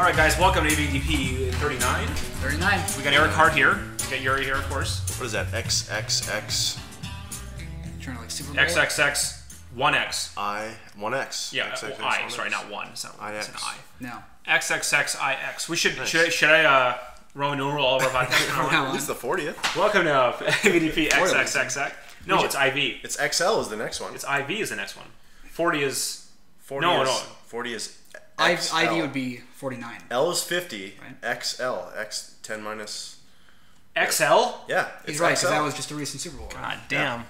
All right, guys, welcome to AVDP 39. 39. We got Eric Hart here. We got Yuri here, of course. What is that? XXX? Trying to like Super Bowl. XXX 1X. 1X. Yeah, XXX, I. 1X. Sorry, not one. It's, not, it's an I. No. XXXIX. We should. Nice. Should I Roman numeral all of our podcasts? From now on. It's the 40th. Welcome to AVDP XXXX. No, it's IV. It's XL is the next one. It's IV is the next one. 40 is 40 no, is, no. 40 is XL. ID would be 49. L is 50. Right. XL. X 10 minus. XL. Yeah. He's it's right, because XL. that was just a recent Super Bowl. God damn.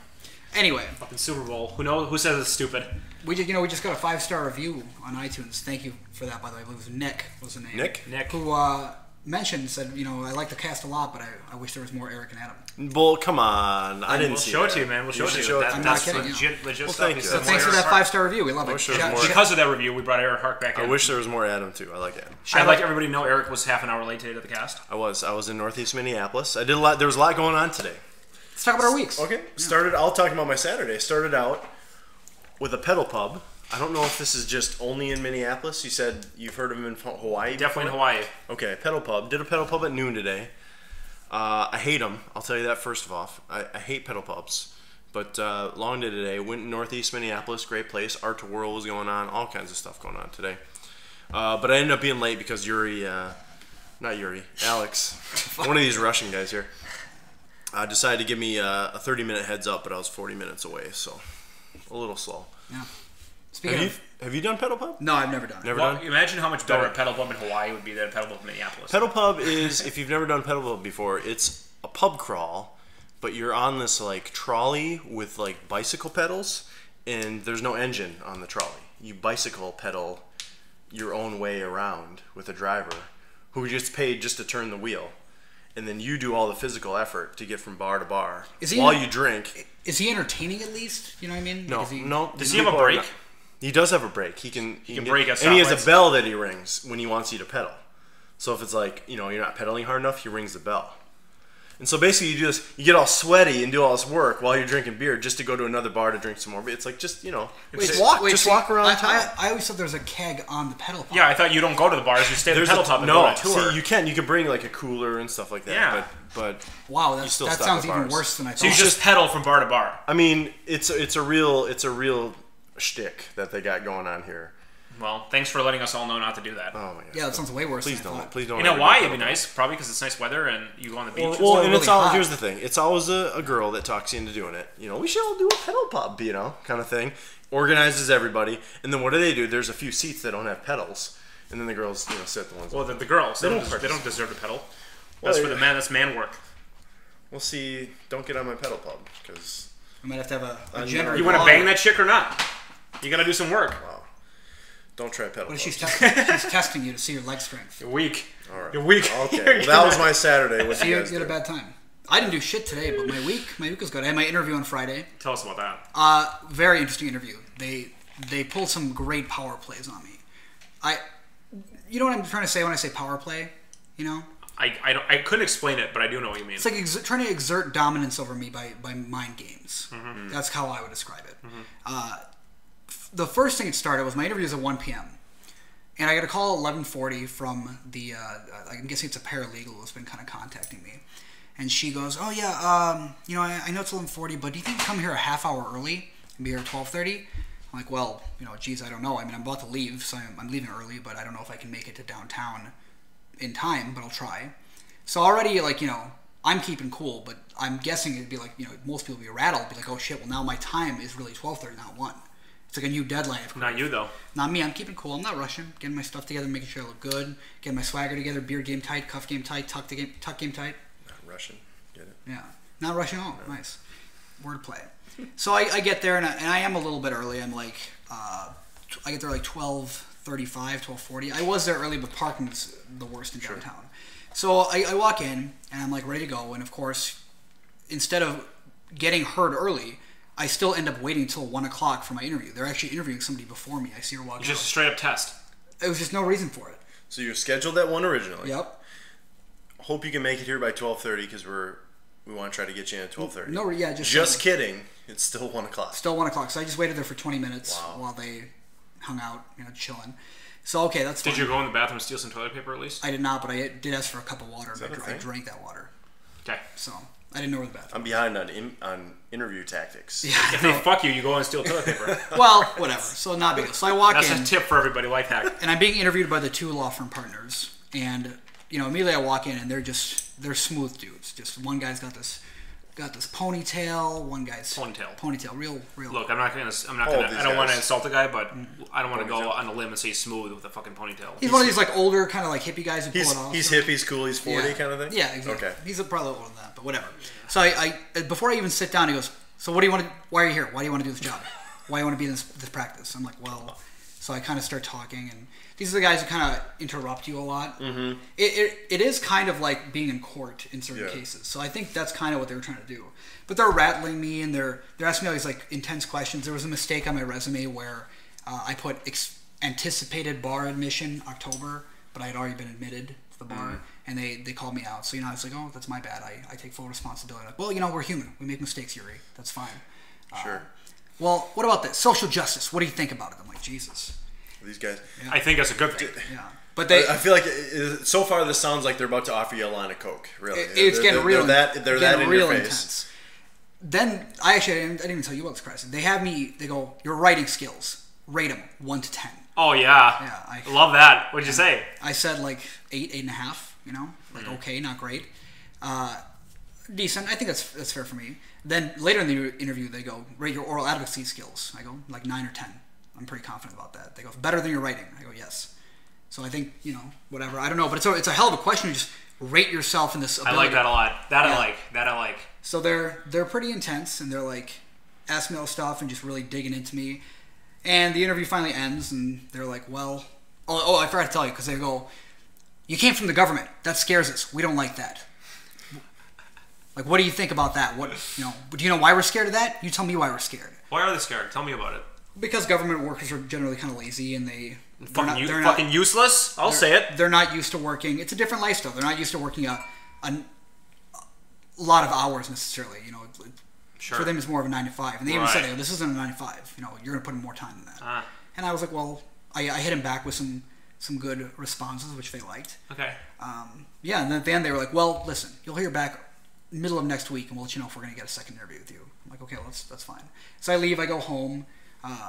Anyway, Fucking Super Bowl. Who knows? Who says it's stupid? we just got a 5-star review on iTunes. Thank you for that, by the way. I believe it was Nick was the name. Nick? Who mentioned, said, I like the cast a lot, but I wish there was more Eric and Adam. Well, come on. I didn't We'll see show it that. to you, man. We'll show it to you. show it That, to I'm that's not kidding, legit Well, stuff. thank He you. said So thanks for more that Eric 5-star review. We love it. wish there was more. Because of that review, we brought Eric Hart back in. I wish there was more Adam, too. I like Adam. I'd like everybody to know Eric was half an hour late today to the cast. I was in Northeast Minneapolis. I did a lot. There was a lot going on today. Let's talk about our weeks. Okay. I'll talk about my Saturday. Started out with a pedal pub. I don't know if this is just only in Minneapolis. You said you've heard of them in Hawaii. Definitely in before? Hawaii. Okay, pedal pub. Did a pedal pub at noon today. I hate them. I'll tell you that first of all. I hate pedal pubs. But long day today. Went in Northeast Minneapolis. Great place. Art to Whirl was going on. All kinds of stuff going on today. But I ended up being late because Alex, one of these Russian guys here, decided to give me a 30-minute heads up, but I was 40 minutes away, so a little slow. Yeah. Speaking Have you done pedal pub? No, I've never done it. Never Well, done? imagine how much better a pedal pub in Hawaii would be than a pedal pub in Minneapolis. Pedal pub is, if you've never done pedal pub before, it's a pub crawl, but you're on this like trolley with like bicycle pedals, and there's no engine on the trolley. You bicycle pedal your own way around with a driver who just paid just to turn the wheel. And then you do all the physical effort to get from bar to bar while you drink. Is he entertaining at least? You know what I mean? No, no. Does he have a break? He does have a break. He can break at and he has stoplights. a bell that he rings when he wants you to pedal. So if it's like, you're not pedaling hard enough, he rings the bell. And so basically you do this, you get all sweaty and do all this work while you're drinking beer just to go to another bar to drink some more. But it's like just, walk around town. I always thought there was a keg on the pedal pub. Yeah, I thought you don't go to the bars, you stay at the pedal pub and go on a tour. See, you can bring like a cooler and stuff like that. Yeah. But Wow, you that still stop sounds at even bars. worse than I thought. So you just pedal from bar to bar. I mean, it's a real shtick that they got going on here. Well, thanks for letting us all know not to do that. Oh my god. Yeah, that sounds way worse Please than I don't. thought. Please don't. In ever do Hawaii, pedal it'd be pub. nice, probably because it's nice weather and you go on the beach. Well, and really it's all. hot. Here's the thing. It's always a girl that talks you into doing it. We should all do a pedal pub, kind of thing. Organizes everybody, and then what do? There's a few seats that don't have pedals, and then the girls, sit the ones. Well, the girls, they don't deserve to pedal. That's for the men. That's man work. We'll see. Don't get on my pedal pub because I might have to have a gender. You want to bang that chick or not? You got to do some work. wow. Don't try pedal What pub. if she's testing you to see your leg strength? You're weak. All right. You're weak. Okay. Well, that was my Saturday. What So you you guys had a do? bad time. I didn't do shit today, but my week was good. I had my interview on Friday. Tell us about that. Very interesting interview. They pulled some great power plays on me. You know what I'm trying to say when I say power play? I couldn't explain it, but I do know what you mean. It's like trying to exert dominance over me by mind games. Mm-hmm. That's how I would describe it. Mm-hmm. The first thing it started was my interview was at 1 p.m. And I got a call at 11:40 from the, I'm guessing it's a paralegal who's been kind of contacting me. And she goes, oh yeah, I know it's 11:40, but do you think you come here a half hour early and be here at 12:30? I'm like, well, geez, I don't know. I mean, I'm about to leave, so I'm leaving early, but I don't know if I can make it to downtown in time, but I'll try. So already, I'm keeping cool, but I'm guessing it'd be like, most people would be rattled, be like, oh shit, well now my time is really 12:30, not 1. It's like a new deadline. Not you, though. Not me. I'm keeping cool. I'm not rushing. Getting my stuff together, making sure I look good. Getting my swagger together. Beard game tight. Cuff game tight. Tuck game tight. Not Russian. Get it? Yeah. Not rushing at all. No. Nice. Wordplay. So I get there, and I am a little bit early. I'm like, I get there like 12:35, 12:40. I was there early, but parking's the worst in downtown. So I walk in, and I'm like ready to go. And of course, instead of getting heard early, I still end up waiting until 1 o'clock for my interview. They're actually interviewing somebody before me. I see her walking. Just a straight up test. It was just no reason for it. So you're scheduled at 1 originally. Yep. Hope you can make it here by 12:30 because we want to try to get you in at 12:30. No, yeah, just kidding. It's still 1 o'clock. Still 1 o'clock. So I just waited there for 20 minutes Wow. while they hung out, chilling. So, okay, that's fine. Did you go in the bathroom and steal some toilet paper at least? I did not, but I did ask for a cup of water. that a I thing? drank that water. Okay. So, I didn't know where the bathroom I'm behind on interview tactics. Yeah, If they fuck you, you go and steal toilet paper. well, whatever. So, not big deal. So, I walk That's in. a tip for everybody, life hack. And I'm being interviewed by the 2 law firm partners. And, immediately I walk in and they're smooth dudes. Just one guy's got this ponytail, one guy's ponytail, real. Look, I don't want to insult the guy, but I don't want to go on a limb and say smooth with a fucking ponytail. He's one of these like older kind of like hippie guys who pull it off. He's hip, he's cool, he's 40 kind of thing? Yeah, exactly. Okay. He's probably older than that, but whatever. So I before I even sit down, he goes, "So what do you want to? Why are you here? Why do you want to do this job? Why do you want to be in this practice?" I'm like, "Well," so I kind of start talking, and these are the guys who kind of interrupt you a lot. Mm-hmm. It is kind of like being in court in certain cases. So I think that's kind of what they were trying to do. But they're rattling me and they're asking me all these like intense questions. There was a mistake on my resume where I put anticipated bar admission October, but I had already been admitted to the bar, and they called me out. So I was like, "Oh, that's my bad. I take full responsibility." Like, well, we're human. We make mistakes, Yuri. That's fine. Sure. Well, what about this social justice? What do you think about it? I'm like, Jesus. These guys. Yeah. I think that's a good thing. Yeah. But I feel like so far this sounds like they're about to offer you a line of coke. Really, it's getting real. They're that in real your face. Intense. Then I didn't even tell you about this, Christ. They have me. They go, "Your writing skills. Rate them 1 to 10." Oh yeah. Yeah. I love that. What'd you say? I said like 8.5. Like okay, not great. Decent. I think that's fair for me. Then later in the interview, they go, "Rate your oral advocacy skills." I go like 9 or 10. I'm pretty confident about that. They go, "Better than your writing." I go, "Yes." So I think, whatever. I don't know, but it's a hell of a question to just rate yourself in this ability. I like that a lot. That I like. So they're pretty intense, and they're like asking me all this stuff and just really digging into me. And the interview finally ends, and they're like, "Well, I forgot to tell you," because they go, "You came from the government. That scares us. We don't like that." Like, what do you think about that? Do you know why we're scared of that? You tell me why we're scared. Why are they scared? Tell me about it. Because government workers are generally kind of lazy, and they're fucking useless. I'll say it. They're not used to working. It's a different lifestyle. They're not used to working a lot of hours necessarily. Sure. For them, it's more of a 9 to 5, and they even said, "This isn't a 9 to 5. You're going to put in more time than that." And I was like, "Well," I hit him back with some good responses, which they liked. Okay. And then at the end they were like, "Well, listen, you'll hear back middle of next week, and we'll let you know if we're going to get a second interview with you." I'm like, "Okay, well, that's fine." So I leave. I go home.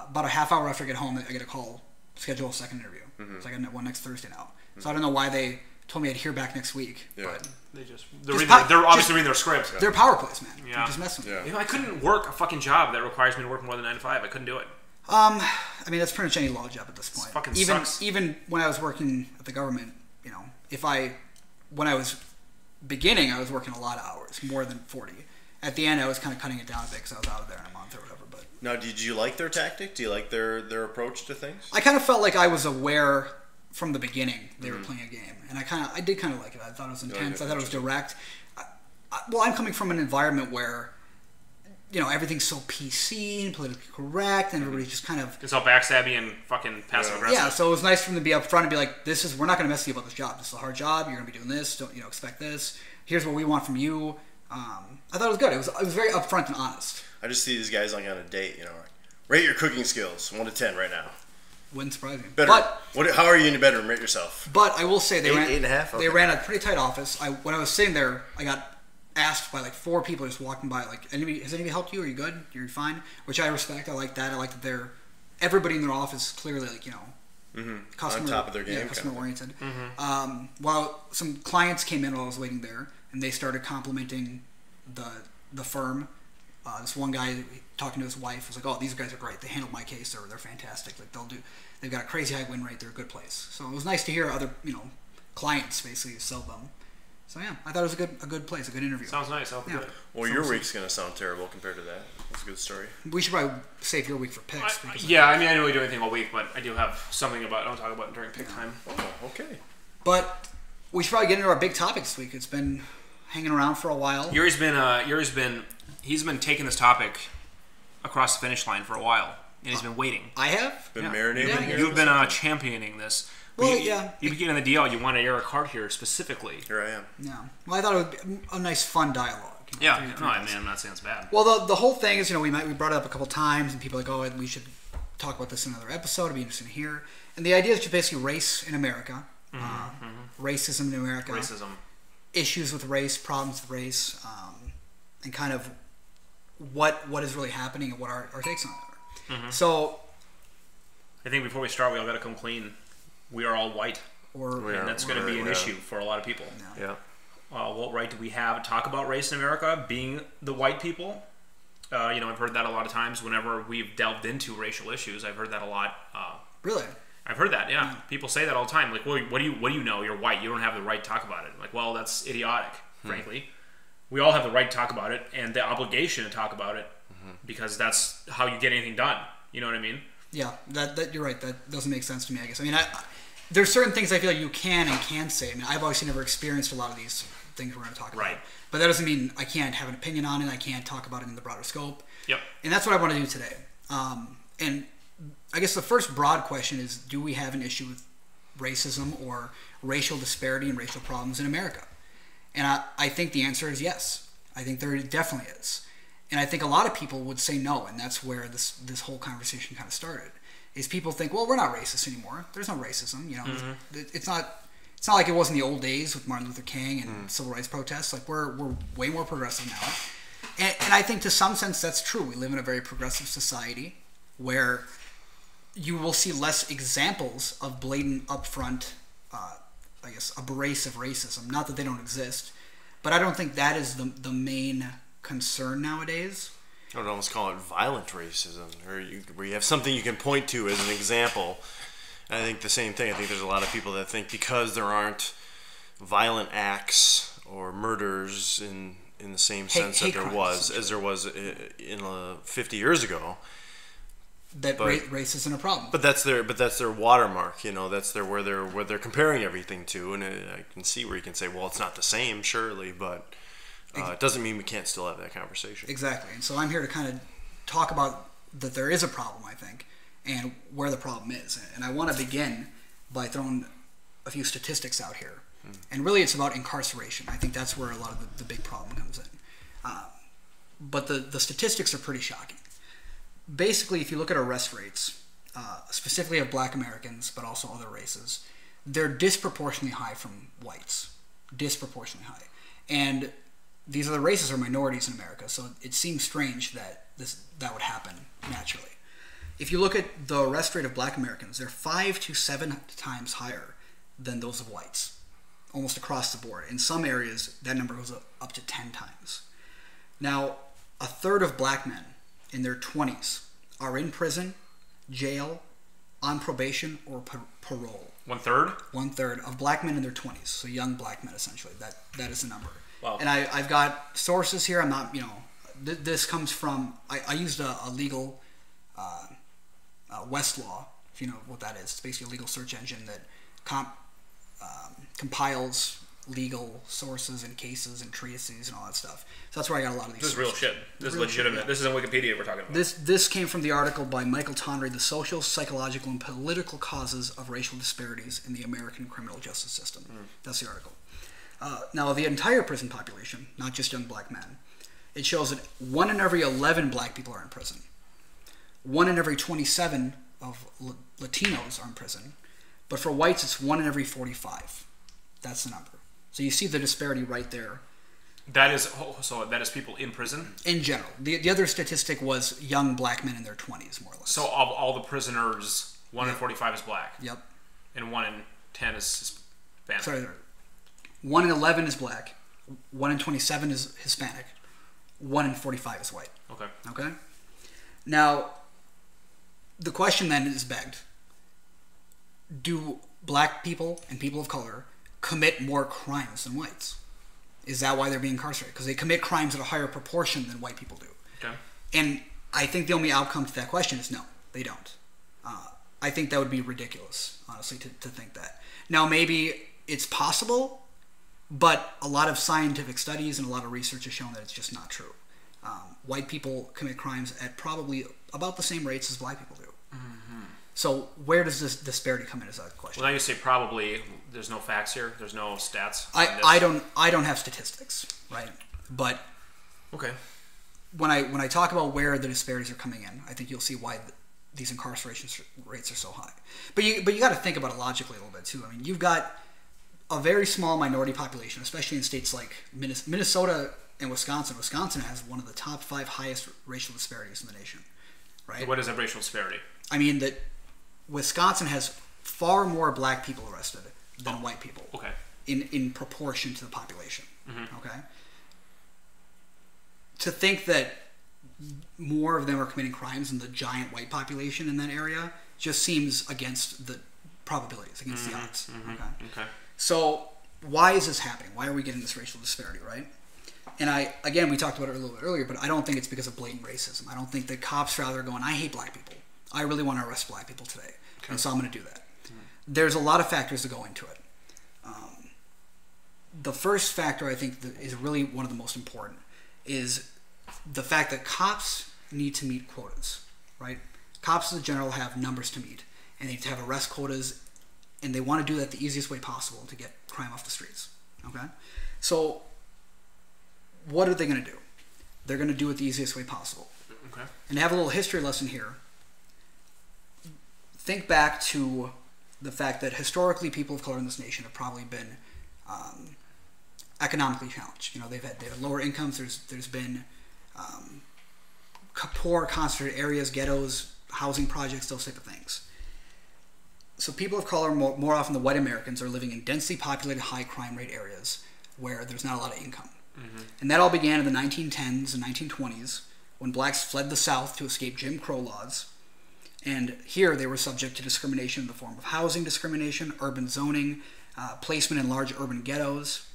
About a half hour after I get home, I get a call, schedule a second interview. So I got one next Thursday now. So I don't know why they told me I'd hear back next week. Yeah. But they're obviously reading their scripts. They're power plays, man. Yeah. They're just messing with me. I couldn't work a fucking job that requires me to work more than 9 to 5. I couldn't do it. I mean, that's pretty much any law job at this point. It fucking sucks. sucks. Even when I was working at the government, when I was beginning, I was working a lot of hours, more than 40. At the end, I was kind of cutting it down a bit because I was out of there in a month or whatever. But now, did you like their tactic? Do you like their approach to things? I kind of felt like I was aware from the beginning they were playing a game, and I did kind of like it. I thought it was intense. I thought it was direct. I'm coming from an environment where everything's so PC and politically correct, and everybody's just kind of... It's all backstabby and fucking passive-aggressive. Yeah, so it was nice for them to be up front and be like, we're not going to mess with you about this job. This is a hard job. You're going to be doing this. Don't, expect this. Here's what we want from you. I thought it was good. It was very upfront and honest. I just see these guys like on a date, like, rate your cooking skills, 1 to 10 right now. Wouldn't surprise me. Better. How are you in your bedroom? Rate yourself. But I will say they ran 8.5. They ran a pretty tight office. When I was sitting there, I got asked by like 4 people just walking by, like, has anybody helped you? Are you good? You're fine? Which I respect. I like that. I like that everybody in their office clearly like customer, on top of their game, customer oriented. While some clients came in while I was waiting there, and they started complimenting the firm. This one guy talking to his wife was like, "Oh, these guys are great. They handled my case. They're fantastic. Like they've got a crazy high win rate. They're a good place." So it was nice to hear other clients basically sell them. So yeah, I thought it was a good place, a good interview. Sounds nice. Good. Well, your week's gonna sound terrible compared to that. That's a good story. We should probably save your week for picks. I didn't really do anything all week, but I do have something I don't talk about during pick time. Oh, okay. But we should probably get into our big topic this week. It's been hanging around for a while. Yuri's been taking this topic across the finish line for a while, and he's been waiting. I have been marinating. Yeah, you've been championing this. Well, you begin on the DL. You want to air a card here specifically. Here I am. Yeah. Well, I thought it would be a nice, fun dialogue. I'm not saying it's bad. Well, the whole thing is, we brought it up a couple times, and people are like, "Oh, we should talk about this in another episode. It'd be interesting to hear." And the idea is just basically race in America, racism in America, issues with race, problems with race, and kind of what is really happening and what our takes on it are. So, I think before we start, we all got to come clean. We are all white, and that's going to be an issue for a lot of people. Yeah. What right do we have to talk about race in America, being the white people? I've heard that a lot of times whenever we've delved into racial issues. I've heard that a lot. Really? I've heard that, yeah. People say that all the time. Like, well, what do you know? You're white. You don't have the right to talk about it. Like, well, that's idiotic, frankly. We all have the right to talk about it and the obligation to talk about it because that's how you get anything done. You know what I mean? Yeah, that you're right. That doesn't make sense to me, I guess. I mean, there's certain things I feel like you can and can't say. I mean, I've obviously never experienced a lot of these things we're going to talk about. Right. But that doesn't mean I can't have an opinion on it. I can't talk about it in the broader scope. Yep. And that's what I want to do today. And I guess the first broad question is, do we have an issue with racism or racial disparity and racial problems in America? And I think the answer is yes. I think there definitely is. And I think a lot of people would say no, and that's where this whole conversation kind of started. Is people think, well, we're not racist anymore. There's no racism. It's not like it was in the old days with Martin Luther King and civil rights protests. Like we're way more progressive now, and I think to some sense that's true. We live in a very progressive society where you will see less examples of blatant, upfront, I guess, abrasive racism. Not that they don't exist, but I don't think that is the main concern nowadays. I would almost call it violent racism, where you have something you can point to as an example. And I think the same thing. I think there's a lot of people that think because there aren't violent acts or murders in the same sense that there was as there was in 50 years ago, that race isn't a problem. But that's their watermark. That's where they're comparing everything to, and I can see where you can say, well, it's not the same, surely, but. It doesn't mean we can't still have that conversation. Exactly. And so I'm here to kind of talk about that there is a problem, I think, and where the problem is. And I want to begin by throwing a few statistics out here. And really it's about incarceration. I think that's where a lot of the big problem comes in. But the statistics are pretty shocking. Basically, if you look at arrest rates, specifically of black Americans, but also other races, they're disproportionately high from whites. Disproportionately high. And these other races are minorities in America, so it seems strange that that would happen naturally. If you look at the arrest rate of black Americans, they're 5 to 7 times higher than those of whites, almost across the board. In some areas, that number goes up to 10 times. Now, a third of black men in their 20s are in prison, jail, on probation, or parole. 1/3? 1/3 of black men in their 20s, so young black men essentially. That is the number. Wow. And I've got sources here. I'm not, this comes from, I used a legal Westlaw, if you know what that is. It's basically a legal search engine that compiles legal sources and cases and treatises and all that stuff. So that's where I got a lot of these. This is real shit. This is legitimate. Yeah. This isn't Wikipedia we're talking about. This came from the article by Michael Tonry, The Social, Psychological, and Political Causes of Racial Disparities in the American Criminal Justice System. That's the article. Now, the entire prison population, not just young black men, it shows that 1 in every 11 black people are in prison. 1 in every 27 of Latinos are in prison. But for whites, it's 1 in every 45. That's the number. So you see the disparity right there. That is people in prison? In general. The other statistic was young black men in their 20s, more or less. So of all the prisoners, 1 in 45 is black? Yep. And 1 in 10 is Hispanic? Sorry. 1 in 11 is black. 1 in 27 is Hispanic. 1 in 45 is white. Okay? Now, the question then is begged. Do black people and people of color commit more crimes than whites? Is that why they're being incarcerated? Because they commit crimes at a higher proportion than white people do. Okay. And I think the only outcome to that question is no, they don't. I think that would be ridiculous, honestly, to think that. Now, maybe it's possible, but a lot of scientific studies and a lot of research has shown that it's just not true. White people commit crimes at probably about the same rates as black people do. So where does this disparity come in is that question. Well, now you say probably. There's no facts here. There's no stats. I don't have statistics, right? But okay. When I talk about where the disparities are coming in, I think you'll see why these incarceration rates are so high. But you got to think about it logically a little bit too. I mean, you've got a very small minority population, especially in states like Minnesota and Wisconsin. Wisconsin has one of the top 5 highest racial disparities in the nation, right? What is a racial disparity? I mean that Wisconsin has far more black people arrested than white people. Okay. In proportion to the population. Okay. To think that more of them are committing crimes than the giant white population in that area just seems against the probabilities, against the odds. Okay. So why is this happening? Why are we getting this racial disparity, right? And we talked about it a little bit earlier, but I don't think it's because of blatant racism. I don't think that cops are out there going, I hate black people. I really want to arrest black people today. Okay. And so I'm going to do that. There's a lot of factors that go into it. The first factor I think that is really one of the most important is the fact that cops need to meet quotas, right? Cops in general have numbers to meet, and they need to have arrest quotas, and they want to do that the easiest way possible to get crime off the streets, okay? So what are they going to do? They're going to do it the easiest way possible. Okay. And to have a little history lesson here, think back to the fact that historically people of color in this nation have probably been economically challenged. You know, they've had lower incomes. There's been poor, concentrated areas, ghettos, housing projects, those type of things. So people of color, more often than white Americans, are living in densely populated, high crime rate areas where there's not a lot of income. And that all began in the 1910s and 1920s when blacks fled the South to escape Jim Crow laws. And here they were subject to discrimination in the form of housing discrimination, urban zoning, placement in large urban ghettos.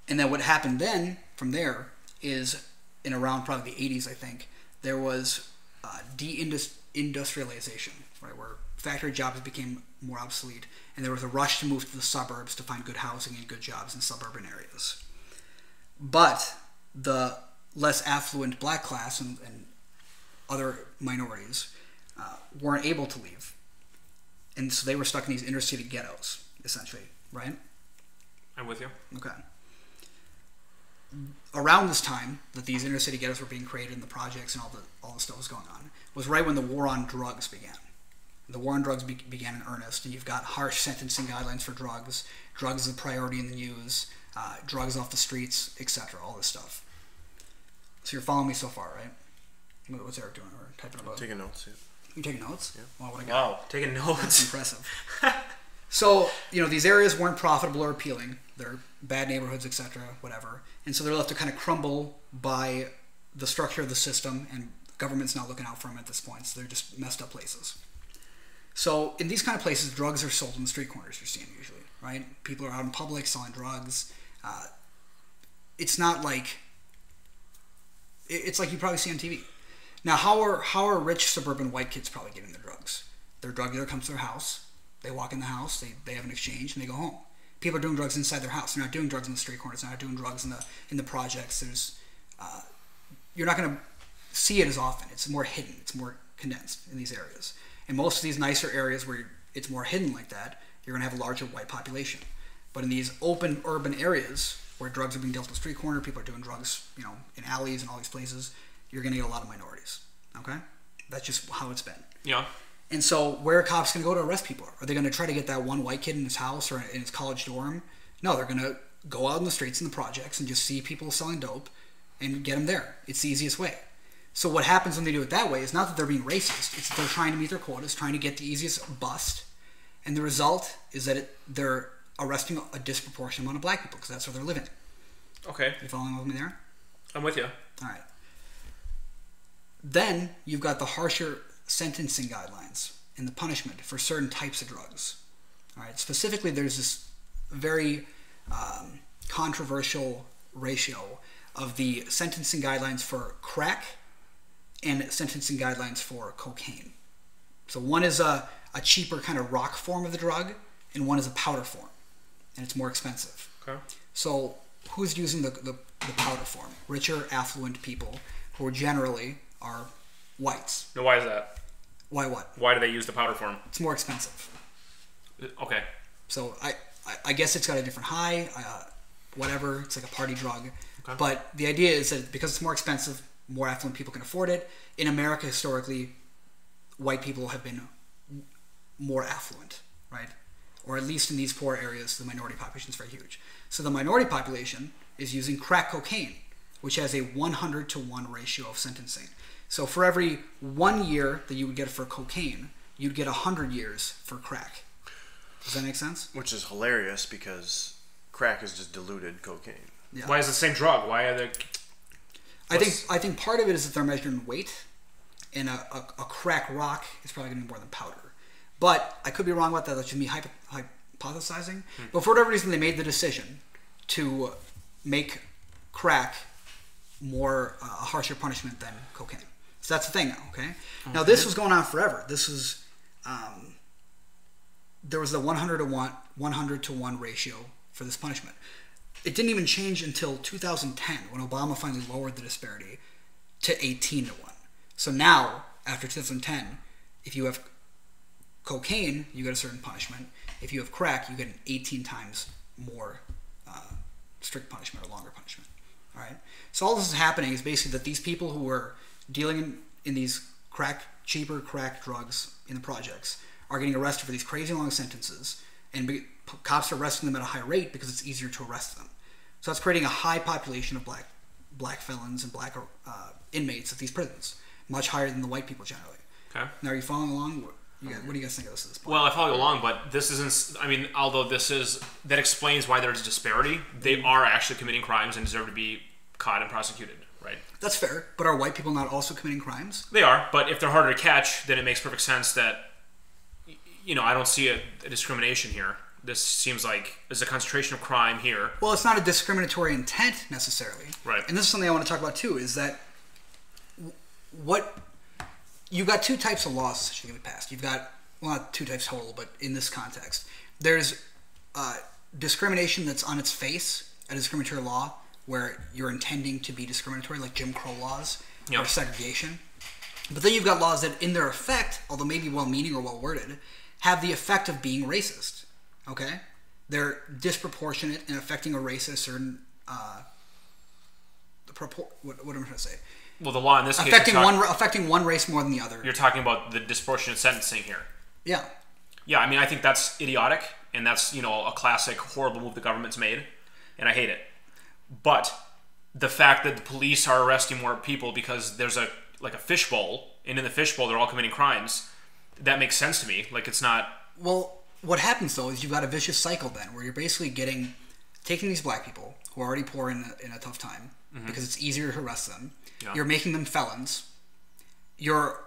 And then what happened then, from there, is in around probably the 80s, I think, there was deindustrialization, right, where factory jobs became more obsolete, and there was a rush to move to the suburbs to find good housing and good jobs in suburban areas. But the less affluent black class and other minorities weren't able to leave. And so they were stuck in these inner city ghettos, essentially, right? I'm with you. Okay. Around this time that these inner city ghettos were being created and the projects and all the stuff was going on was right when the war on drugs began. The war on drugs began in earnest, and you've got harsh sentencing guidelines for drugs. Drugs is a priority in the news. Drugs off the streets, etc. All this stuff. So you're following me so far, right? What's Eric doing? Or typing about? Taking notes. Yeah. You taking notes? Yeah. Wow, what a guy. Wow, taking notes. That's impressive. So, these areas weren't profitable or appealing. They're bad neighborhoods, etc., whatever. And so they're left to kind of crumble by the structure of the system, and government's not looking out for them at this point. So they're just messed up places. So in these kind of places, drugs are sold in the street corners you're seeing usually, right? People are out in public selling drugs. It's not like... It's like you probably see on TV. Now, how are rich suburban white kids probably getting their drugs? Their drug dealer comes to their house. They walk in the house. They have an exchange, and they go home. People are doing drugs inside their house. They're not doing drugs in the street corners. They're not doing drugs in the projects. You're not going to see it as often. It's more hidden. It's more condensed in these areas. In most of these nicer areas where it's more hidden like that, you're going to have a larger white population. But in these open urban areas where drugs are being dealt in the street corner, people are doing drugs, in alleys and all these places, you're going to get a lot of minorities. Okay? That's just how it's been. Yeah. And so where are cops going to go to arrest people? Are they going to try to get that one white kid in his house or in his college dorm? No, they're going to go out in the streets in the projects and just see people selling dope and get them there. It's the easiest way. So what happens when they do it that way is not that they're being racist. It's that they're trying to meet their quotas, trying to get the easiest bust. And the result is that they're arresting a disproportionate amount of black people because that's where they're living. Okay. You following with me there? I'm with you. All right. Then you've got the harsher sentencing guidelines and the punishment for certain types of drugs. All right. Specifically, there's this very controversial ratio of the sentencing guidelines for crack and sentencing guidelines for cocaine. So one is a cheaper kind of rock form of the drug, and one is a powder form, and it's more expensive. Okay. So who's using the powder form? Richer, affluent people who generally are whites. Now, why is that? Why what? Why do they use the powder form? It's more expensive. Okay. So I guess it's got a different high, whatever. It's like a party drug. Okay. But the idea is that because it's more expensive, more affluent people can afford it. In America, historically, white people have been more affluent, right? Or at least in these poor areas, the minority population is very huge. So the minority population is using crack cocaine, which has a 100-to-1 ratio of sentencing. So for every 1 year that you would get for cocaine, you'd get 100 years for crack. Does that make sense? Which is hilarious because crack is just diluted cocaine. Yeah. Why is it the same drug? Why are they... I think part of it is that they're measured in weight, and a crack rock is probably going to be more than powder. But I could be wrong about that. That should be hypothesizing. But for whatever reason, they made the decision to make crack more a harsher punishment than cocaine. So that's the thing now, okay? Now, this was going on forever. This was... there was the 100-to-1 ratio for this punishment. It didn't even change until 2010 when Obama finally lowered the disparity to 18-to-1. So now, after 2010, if you have cocaine, you get a certain punishment. If you have crack, you get an 18 times more strict punishment or longer punishment. All right. So all this is happening is basically that these people who were dealing in these cheaper crack drugs in the projects are getting arrested for these crazy long sentences, and cops are arresting them at a high rate because it's easier to arrest them. So that's creating a high population of black felons and black inmates at these prisons, much higher than the white people generally. Okay. Now, are you following along? What do you guys think of this at this point? Well, I follow along, but this isn't... I mean, although that explains why there's disparity, they are actually committing crimes and deserve to be caught and prosecuted, right? That's fair, but are white people not also committing crimes? They are, but if they're harder to catch, then it makes perfect sense that, I don't see a discrimination here. This seems like there's a concentration of crime here. Well, it's not a discriminatory intent necessarily. Right. And this is something I want to talk about too, is that you've got two types of laws that should be passed. You've got, well, not two types total, but in this context. There's discrimination that's on its face, a discriminatory law, where you're intending to be discriminatory, like Jim Crow laws or segregation. But then you've got laws that, in their effect, although maybe well-meaning or well-worded, have the effect of being racist. Okay? They're disproportionate in affecting a race at a certain... what am I trying to say? Well, the law in this case... Affecting one race more than the other. You're talking about the disproportionate sentencing here. Yeah. Yeah, I mean, I think that's idiotic, and that's, a classic horrible move the government's made, and I hate it. But the fact that the police are arresting more people because there's a fishbowl, and in the fishbowl they're all committing crimes, that makes sense to me. Like, it's not... Well, what happens, though, is you've got a vicious cycle then, where you're basically taking these black people, who are already poor in a tough time, because it's easier to arrest them. Yeah. You're making them felons. You're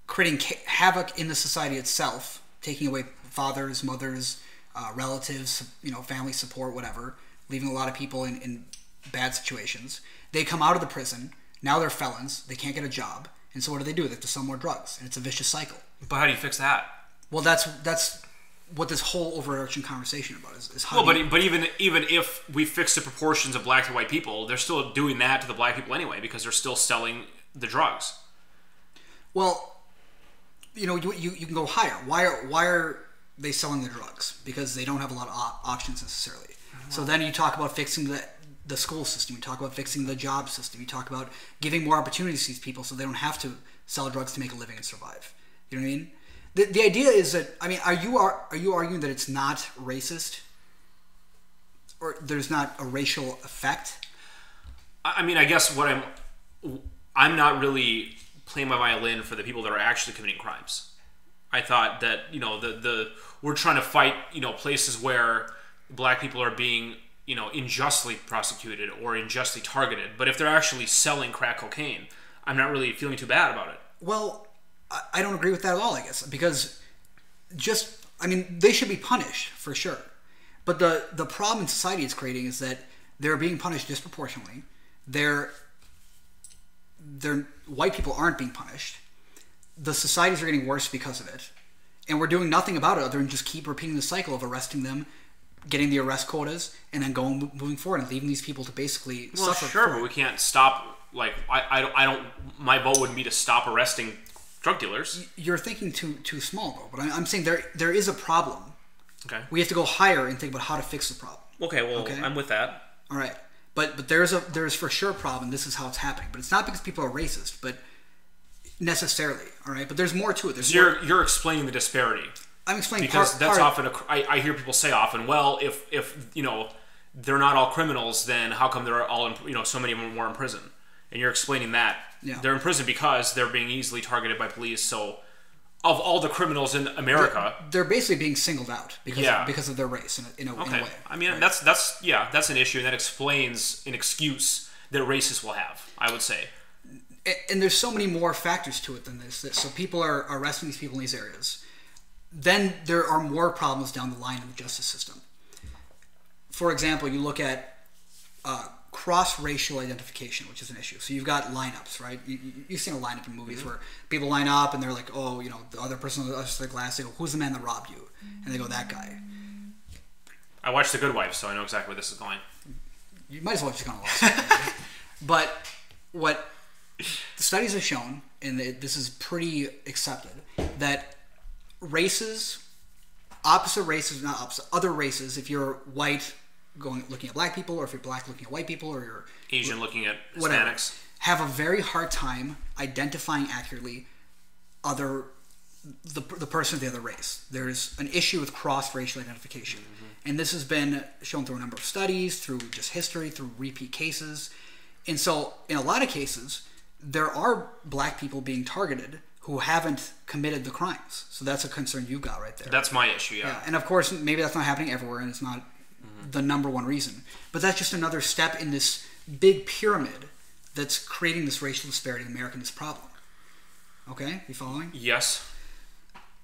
creating havoc in the society itself, taking away fathers, mothers, relatives, family support, whatever, leaving a lot of people in bad situations. They come out of the prison. Now they're felons. They can't get a job. And so what do? They have to sell more drugs. And it's a vicious cycle. But how do you fix that? Well, that's what this whole overarching conversation about is how. Well, but even if we fix the proportions of black to white people, they're still doing that to the black people anyway because they're still selling the drugs. Well, you can go higher. Why are they selling the drugs? Because they don't have a lot of options necessarily. So then you talk about fixing the school system. You talk about fixing the job system. You talk about giving more opportunities to these people so they don't have to sell drugs to make a living and survive. You know what I mean? The idea is that, I mean, are you arguing that it's not racist, or there's not a racial effect? I mean, I guess I'm not really playing my violin for the people that are actually committing crimes. I thought that we're trying to fight places where black people are being unjustly prosecuted or unjustly targeted. But if they're actually selling crack cocaine, I'm not really feeling too bad about it. Well, I don't agree with that at all, I guess, because they should be punished for sure. But the problem in society it's creating is that they're being punished disproportionately. White people aren't being punished. The societies are getting worse because of it. And we're doing nothing about it other than just keep repeating the cycle of arresting them, getting the arrest quotas, and then moving forward and leaving these people to basically suffer. Sure, but we can't stop. Like, I don't. My vote wouldn't be to stop arresting drug dealers. You're thinking too small, though. But I'm saying there is a problem. Okay. We have to go higher and think about how to fix the problem. Okay. Well, I'm with that. All right. But there's for sure a problem. This is how it's happening. But it's not because people are racist. But necessarily. All right, but there's more to it. There's you're explaining the disparity. I'm explaining because that's often I hear people say often. Well, if they're not all criminals, then how come they're all so many of them are in prison? And you're explaining that they're in prison because they're being easily targeted by police. So, of all the criminals in America, they're basically being singled out because of their race in a way. I mean, right? that's an issue, and that explains an excuse that racists will have, I would say. And there's so many more factors to it than this. So people are arresting these people in these areas. Then there are more problems down the line in the justice system. For example, you look at cross-racial identification, which is an issue. So you've got lineups, right? You've seen a lineup in movies where people line up and they're like, oh, the other person with the glass, they go, who's the man that robbed you? And they go, that guy. I watched The Good Wife, so I know exactly where this is going. You might as well just gone to law school. Right? But what the studies have shown, and this is pretty accepted, that other races, if you're white looking at black people, or if you're black looking at white people, or you're Asian looking at Hispanics, whatever, have a very hard time identifying accurately the person of the other race. There's an issue with cross-racial identification. And this has been shown through a number of studies, through just history, through repeat cases. And so, in a lot of cases, there are black people being targeted who haven't committed the crimes. So that's a concern you've got right there. That's my issue, yeah. And of course, maybe that's not happening everywhere, and it's not the number one reason. But that's just another step in this big pyramid that's creating this racial disparity in America, and this problem. Okay? You following? Yes.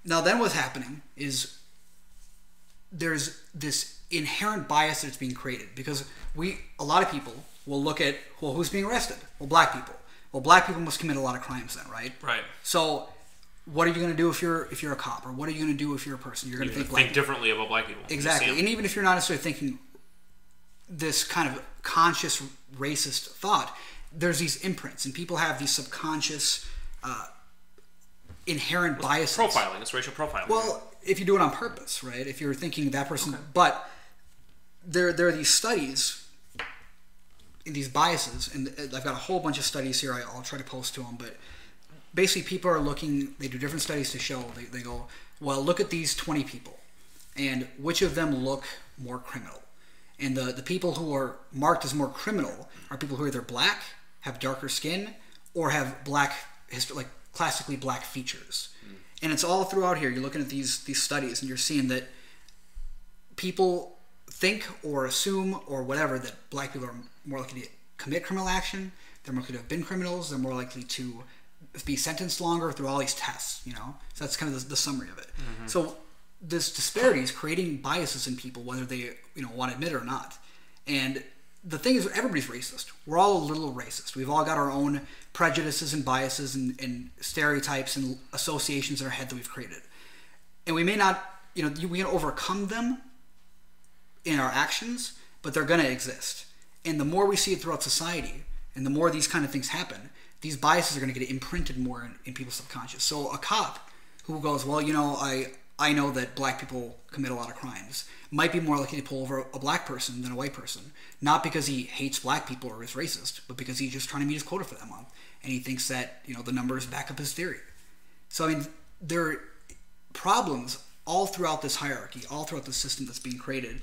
Now then what's happening is there's this inherent bias that's being created, because a lot of people will look at, well, who's being arrested? Well, black people. Well, black people must commit a lot of crimes then, right? Right. So what are you going to do if you're a cop, or what are you going to do if you're a person? You're going to think differently about black people. Exactly. And even if you're not necessarily thinking this kind of conscious racist thought, there's these imprints, and people have these subconscious inherent biases. Profiling. It's racial profiling. Well, if you do it on purpose, right? If you're thinking that person, but there are these studies in these biases, and I've got a whole bunch of studies here. I'll try to post to them, but basically people are looking, they do different studies to show, they go, well, look at these 20 people, and which of them look more criminal? And the people who are marked as more criminal are people who are either black, have darker skin, or have black, classically black features. And it's all throughout here. You're looking at these studies, and you're seeing that people think or assume or whatever that black people are more likely to commit criminal action, they're more likely to have been criminals, they're more likely to be sentenced longer through all these tests, So that's kind of the summary of it. So this disparity is creating biases in people, whether they want to admit it or not. And the thing is, everybody's racist. We're all a little racist. We've all got our own prejudices and biases and stereotypes and associations in our head that we've created. And we may not, we can overcome them in our actions, but they're going to exist. And the more we see it throughout society, and the more these kind of things happen, these biases are going to get imprinted more in people's subconscious. So a cop who goes, well, I know that black people commit a lot of crimes, might be more likely to pull over a black person than a white person. Not because he hates black people or is racist, but because he's just trying to meet his quota for that month. And he thinks that, the numbers back up his theory. So, there are problems all throughout this hierarchy, all throughout the system that's being created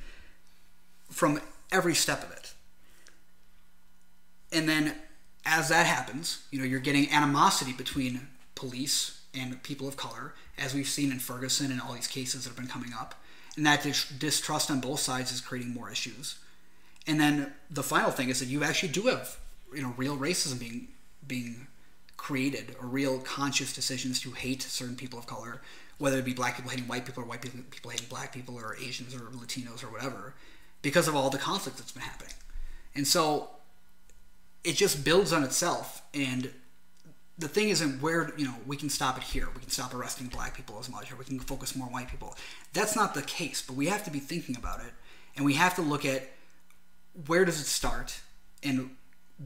from every step of it. And then as that happens, you're getting animosity between police and people of color, as we've seen in Ferguson and all these cases that have been coming up. And that distrust on both sides is creating more issues. And then the final thing is that you actually do have, real racism being created, or real conscious decisions to hate certain people of color, whether it be black people hating white people, or white people hating black people, or Asians or Latinos or whatever, because of all the conflict that's been happening. And so it just builds on itself. And the thing isn't where, we can stop it here. We can stop arresting black people as much, or we can focus more on white people. That's not the case, but we have to be thinking about it. And we have to look at where does it start, and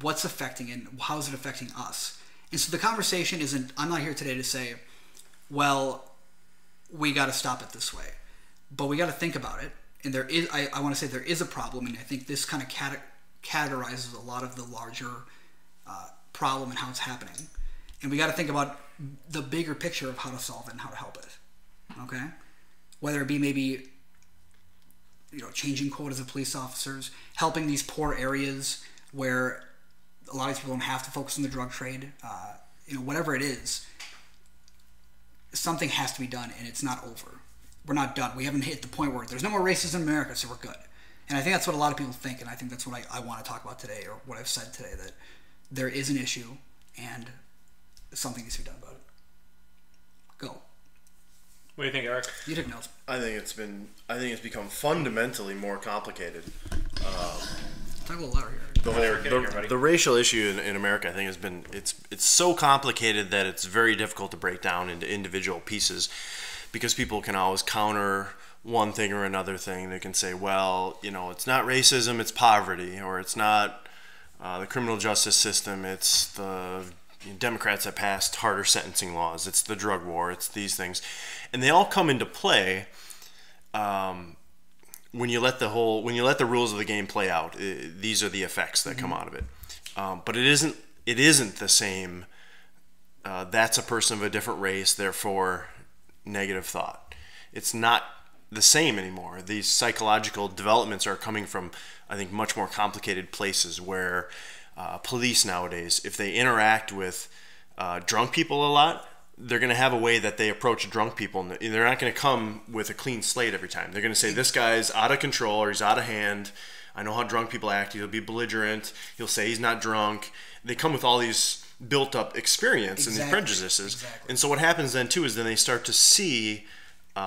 what's affecting it, and how is it affecting us. And so the conversation isn't, I'm not here today to say, well, we got to stop it this way. But we got to think about it. And there is, I want to say there is a problem, and I think this kind of categorizes a lot of the larger problem and how it's happening. And we got to think about the bigger picture of how to solve it and how to help it. Okay? Whether it be maybe, changing quotas of police officers, helping these poor areas where a lot of people don't have to focus on the drug trade, whatever it is, something has to be done, and it's not over. We're not done. We haven't hit the point where there's no more racism in America, so we're good. And I think that's what a lot of people think, and I think that's what I want to talk about today, or what I've said today, that there is an issue, and something needs to be done about it. Go. What do you think, Eric? You took notes. I think it's become fundamentally more complicated. Talk a little louder here. The racial issue in America, I think, has been it's so complicated that it's very difficult to break down into individual pieces, because people can always counter one thing or another thing. They can say, well, it's not racism, it's poverty, or it's not the criminal justice system, it's the Democrats that passed harder sentencing laws, it's the drug war, it's these things, and they all come into play when you let the rules of the game play out. These are the effects that come out of it. But it isn't the same. That's a person of a different race, therefore negative thought. It's not the same anymore. These psychological developments are coming from, I think, much more complicated places, where police nowadays, if they interact with drunk people a lot, they're going to have a way that they approach drunk people. And they're not going to come with a clean slate every time. They're going to say, this guy's out of control, or he's out of hand. I know how drunk people act. He'll be belligerent. He'll say he's not drunk. They come with all these built-up experience and these prejudices. Exactly. And so what happens then, too, is then they start to see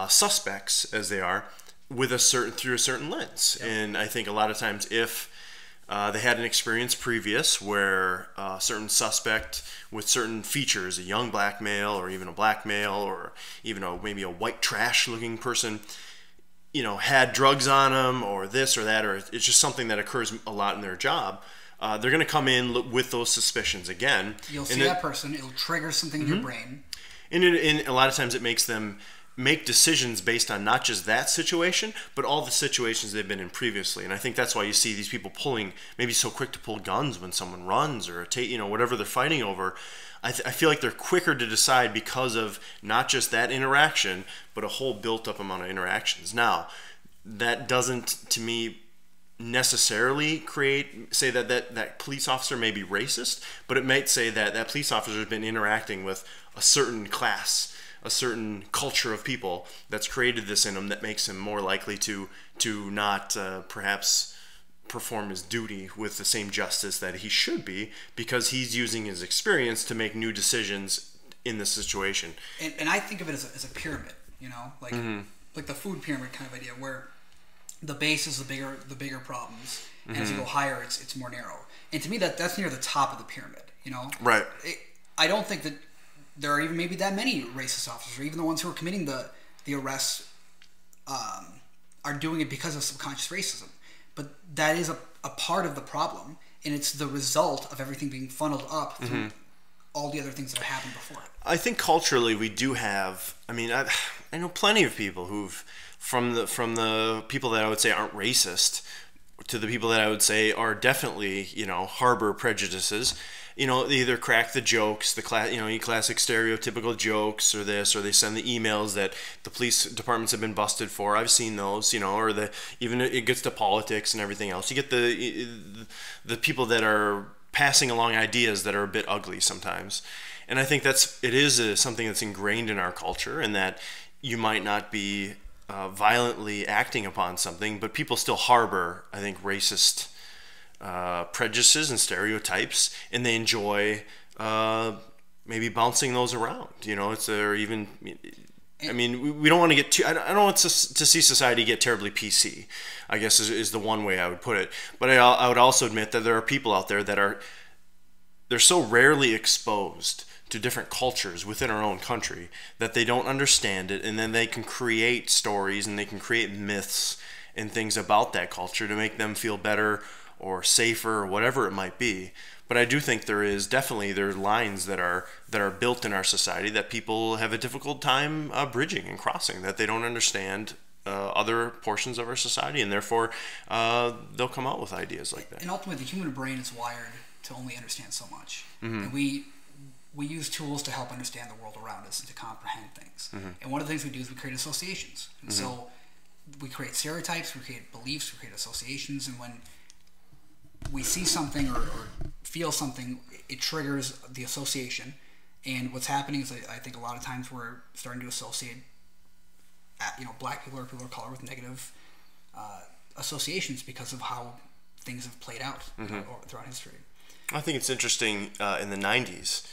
suspects, as they are, through a certain lens. Yep. And I think a lot of times, if they had an experience previous where a certain suspect with certain features, a young black male, or even a black male, or even maybe a white trash-looking person, had drugs on them, or this or that, or it's just something that occurs a lot in their job, they're going to come in with those suspicions again. You'll see that person. It'll trigger something in your brain. And a lot of times it makes them make decisions based on not just that situation, but all the situations they've been in previously. And I think that's why you see these people maybe so quick to pull guns when someone runs, or whatever they're fighting over. I feel like they're quicker to decide because of not just that interaction, but a whole built-up amount of interactions. Now, that doesn't, to me, necessarily say that police officer may be racist, but it might say that that police officer has been interacting with a certain class, a certain culture of people that's created this in him that makes him more likely to not perhaps perform his duty with the same justice that he should be, because he's using his experience to make new decisions in the situation. And I think of it as a pyramid, like the food pyramid kind of idea, where the base is the bigger problems, and as you go higher, it's more narrow. And to me, that's near the top of the pyramid. Right. I don't think that there are even maybe that many racist officers, or even the ones who are committing the arrests are doing it because of subconscious racism. But that is a part of the problem, and it's the result of everything being funneled up through all the other things that have happened before it. I think culturally we do have. I mean, I know plenty of people who've from the people that I would say aren't racist to the people that I would say are definitely harbor prejudices. They either crack the jokes, classic stereotypical jokes, or this, or they send the emails that the police departments have been busted for. I've seen those, or even it gets to politics and everything else. You get the people that are passing along ideas that are a bit ugly sometimes. And I think it is something that's ingrained in our culture, and that you might not be violently acting upon something, but people still harbor, I think, racist prejudices and stereotypes, and they enjoy maybe bouncing those around. We don't want to get too. I don't want to see society get terribly PC, I guess is the one way I would put it. But I would also admit that there are people out there that they're so rarely exposed to different cultures within our own country that they don't understand it, and then they can create stories and they can create myths and things about that culture to make them feel better or safer, or whatever it might be. But I do think there are lines that are built in our society that people have a difficult time bridging and crossing, that they don't understand other portions of our society, and therefore they'll come out with ideas like that. And ultimately, the human brain is wired to only understand so much. And we use tools to help understand the world around us and to comprehend things. And one of the things we do is we create associations. And so we create stereotypes, we create beliefs, we create associations, and when we see something or feel something, it triggers the association. And what's happening is I think a lot of times we're starting to associate black people or people of color with negative associations because of how things have played out throughout history. I think it's interesting in the 90s,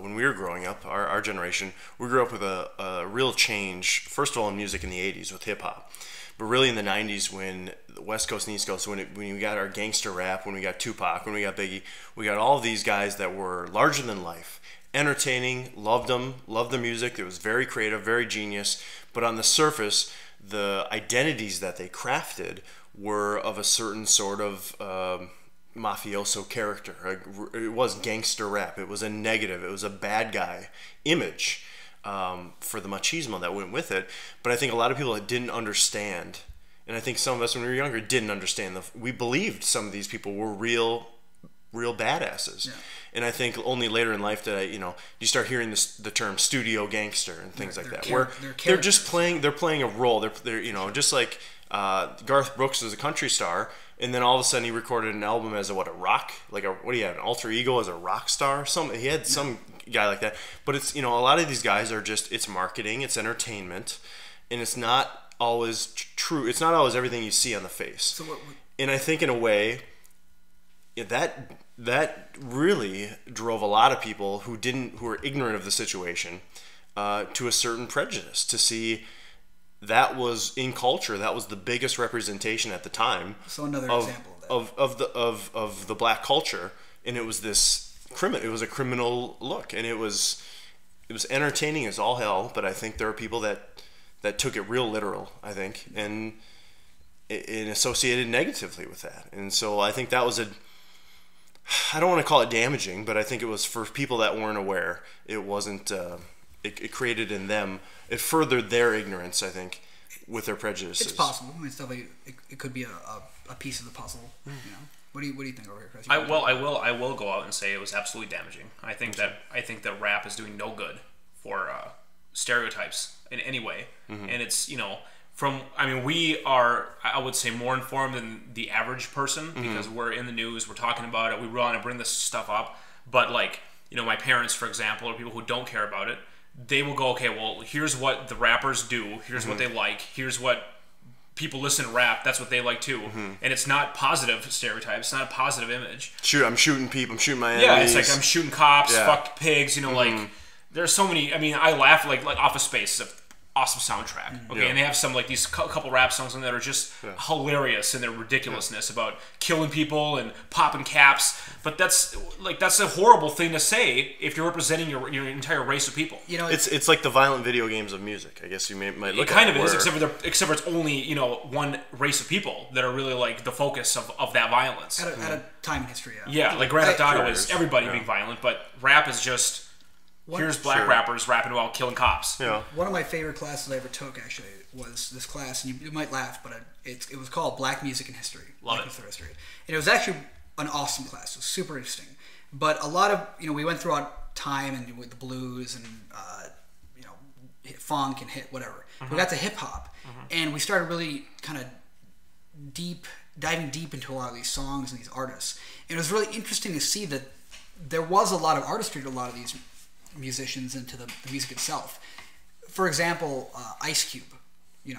when we were growing up, our generation, we grew up with a real change, first of all in music in the 80s with hip-hop, but really in the 90s when the West Coast and East Coast, when we got our gangster rap, when we got Tupac, when we got Biggie, we got all of these guys that were larger than life, entertaining, loved the music, it was very creative, very genius, but on the surface, the identities that they crafted were of a certain sort of mafioso character. It was gangster rap. It was a negative. It was a bad guy image for the machismo that went with it. But I think a lot of people didn't understand, and I think some of us when we were younger didn't understand. We believed some of these people were real badasses. Yeah. And I think only later in life that you start hearing the term studio gangster and things like that, where they're just playing a role. They're just like Garth Brooks is a country star, and then all of a sudden he recorded an album as what do you have, an alter ego as a rock star? He had some guy like that. But it's a lot of these guys are just, it's marketing, it's entertainment, and it's not always true. It's not always everything you see on the face. So and I think in a way that really drove a lot of people who were ignorant of the situation to a certain prejudice, to see that was in culture, that was the biggest representation at the time. So another example of that. of the black culture, and it was it was a criminal look, and it was entertaining as all hell, but I think there are people that took it real literal, I think, and associated negatively with that. And so I think that was I don't want to call it damaging, but I think it was for people that weren't aware. It wasn't. It created in them. It furthered their ignorance, I think, with their prejudices. It's possible. I mean, stuff like it could be a piece of the puzzle. What do you think over here, Chris? I will go out and say it was absolutely damaging. I think that rap is doing no good for stereotypes in any way, and it's we are, I would say, more informed than the average person because we're in the news, we're talking about it, we want to bring this stuff up. But my parents, for example, or people who don't care about it, they will go, okay, well, here's what the rappers do, here's what they like, here's what people listen to rap, that's what they like too. And it's not positive stereotypes, it's not a positive image. I'm shooting people, I'm shooting my enemies. Yeah, it's like I'm shooting cops, fuck pigs, there's so many. I mean, I laugh like Office Space is an awesome soundtrack. Okay, and they have some these couple rap songs on that are just hilarious in their ridiculousness about killing people and popping caps. But that's a horrible thing to say if you're representing your entire race of people. It's like the violent video games of music. I guess you might look. It kind of is, except for it's only one race of people that are really the focus of that violence at a time in history. Yeah, like Grand Theft Auto is everybody being violent, but rap is just. Here's black rappers rapping about killing cops. Yeah. One of my favorite classes I ever took actually was this class, and you might laugh, but it was called Black Music and History. Love it. History. And it was actually an awesome class. It was super interesting. But a lot of we went throughout time and with the blues and funk and hit whatever. We got to hip hop, and we started really kind of diving deep into a lot of these songs and these artists. And it was really interesting to see that there was a lot of artistry to a lot of these musicians into the music itself. For example, Ice Cube. You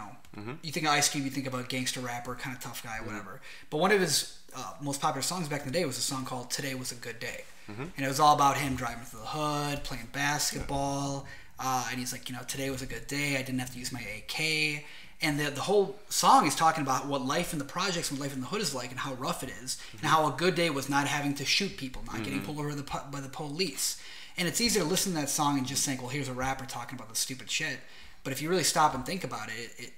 think of Ice Cube, you think of a gangster rapper, kind of tough guy, whatever. But one of his most popular songs back in the day was a song called "Today Was a Good Day," and it was all about him driving through the hood, playing basketball, and he's like, today was a good day. I didn't have to use my AK. And the whole song is talking about what life in the projects and life in the hood is like and how rough it is, and how a good day was not having to shoot people, not getting pulled over by the police. And it's easy to listen to that song and just think, well, here's a rapper talking about this stupid shit. But if you really stop and think about it,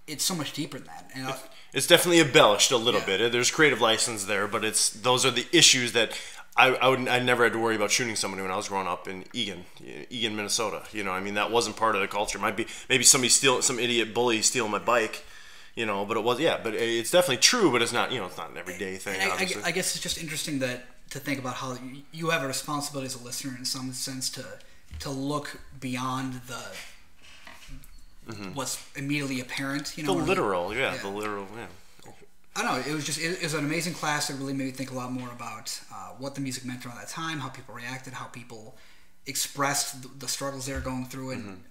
it's so much deeper than that. And it's definitely embellished a little bit. There's creative license there, but those are the issues that I never had to worry about shooting somebody when I was growing up in Egan, Minnesota. That wasn't part of the culture. Maybe somebody some idiot bully stealing my bike. But it was, but it's definitely true, but it's not, it's not an everyday thing, obviously. I guess it's just interesting that to think about how you have a responsibility as a listener in some sense to look beyond the what's immediately apparent. You know, the literal, the literal, I don't know. It was an amazing class. It really made me think a lot more about what the music meant around that time, how people reacted, how people expressed the struggles they were going through, and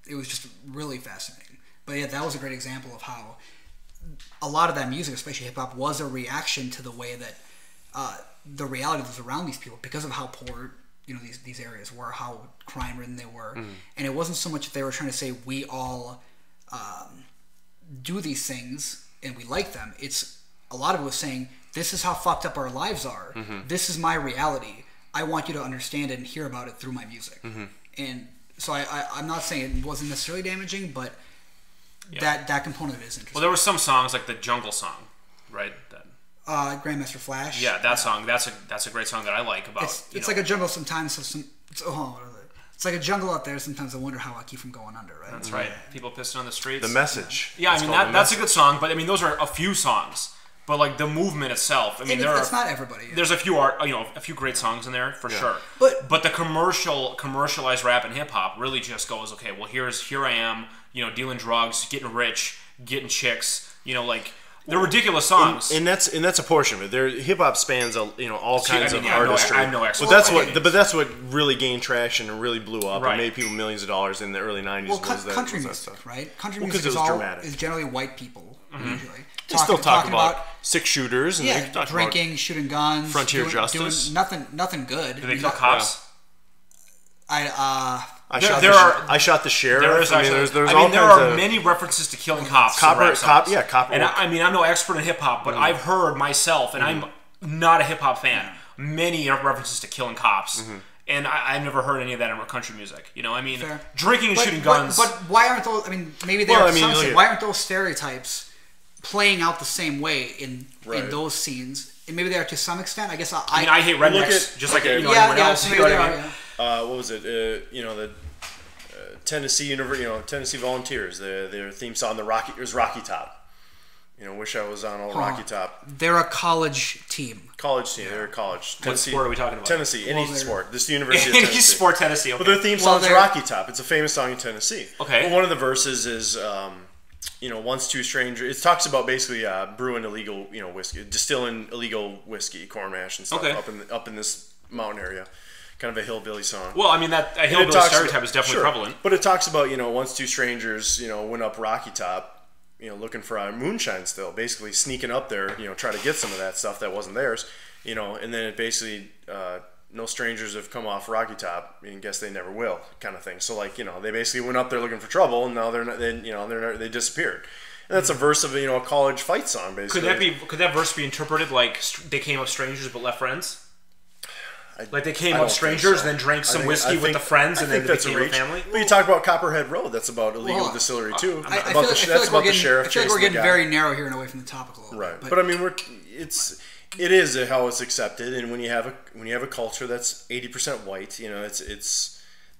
it was just really fascinating. But yeah, that was a great example of how a lot of that music, especially hip hop, was a reaction to the way that the reality that was around these people because of how poor these areas were, how crime ridden they were, and it wasn't so much that they were trying to say we all do these things and we like them. It's a lot of it was saying this is how fucked up our lives are. This is my reality. I want you to understand it and hear about it through my music. And so I'm not saying it wasn't necessarily damaging, but that component of it is interesting. Well, there were some songs like the Jungle song, right? Grandmaster Flash. Yeah, that song. That's a great song that I like about. It's like a jungle sometimes. It's like a jungle out there. Sometimes I wonder how I keep from going under. Right. That's right. People pissing on the streets. The Message. Yeah, I mean that's a good song, but I mean those are a few songs. But like the movement itself, I mean, it's not everybody. Yeah. There's a few great songs in there for sure. But the commercialized rap and hip hop really just goes, okay, well here I am, dealing drugs, getting rich, getting chicks, like they're ridiculous songs. And that's a portion of it. Hip hop spans all kinds of artistry. I'm no expert. But that's what really gained traction and really blew up and made people millions of dollars in the early 90s. Well, country music, right? Country music is generally white people usually. They still talk about six shooters and they talk drinking, about shooting guns, frontier justice. Doing nothing good. Do they kill cops? I shot the sheriff. There are many references to killing cops. Cop. And I'm no expert in hip hop, but I've heard myself, and I'm not a hip hop fan. Many references to killing cops. And I've never heard any of that in country music. Fair. Drinking and shooting guns. But why aren't those? I mean, maybe they are. Why aren't those stereotypes playing out the same way in those scenes? And maybe they are to some extent. I guess I hate rednecks just like anyone else. What was it? The Tennessee Tennessee Volunteers. Their theme song, was Rocky Top. Wish I was on old Rocky Top. They're a college team. They're a college. What sport are we talking about? Tennessee, any sport. This is the University of Tennessee. Any sport, Tennessee. Okay. Well, their theme song is Rocky Top. It's a famous song in Tennessee. Okay. Well, one of the verses is, once two strangers. It talks about basically brewing illegal, whiskey, distilling illegal whiskey, corn mash and stuff up in this mountain area. Kind of a hillbilly song. Well, I mean that a hillbilly stereotype is definitely prevalent. But it talks about once two strangers went up Rocky Top, looking for our moonshine still, basically sneaking up there, try to get some of that stuff that wasn't theirs, and then it basically no strangers have come off Rocky Top, and guess they never will, kind of thing. So they basically went up there looking for trouble, and now they're not, they disappeared. And that's a verse of a college fight song, basically. Could that verse be interpreted like they came up strangers but left friends? Like they came up strangers, then drank some whiskey with the friends, and then they became a family. But you talk about Copperhead Road. That's about illegal distillery too. That's about the sheriff. I feel like we're getting very narrow here and away from the topic a little bit. Right, but I mean, it is how it's accepted, and when you have a culture that's 80% white,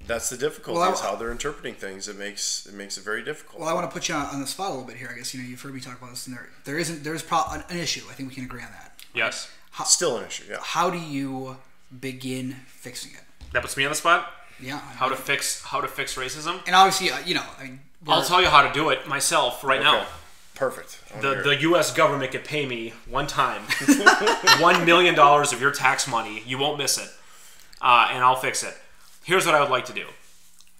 that's the difficulty is how they're interpreting things. It makes it very difficult. Well, I want to put you on the spot a little bit here. I guess you've heard me talk about this, and there is an issue. I think we can agree on that. Yes, still an issue. Yeah. How do you begin fixing it? That puts me on the spot. Yeah. How to fix racism? And obviously, I'll tell you how to do it myself right now. Perfect. The U.S. government could pay me one time $1 million of your tax money. You won't miss it, and I'll fix it. Here's what I would like to do.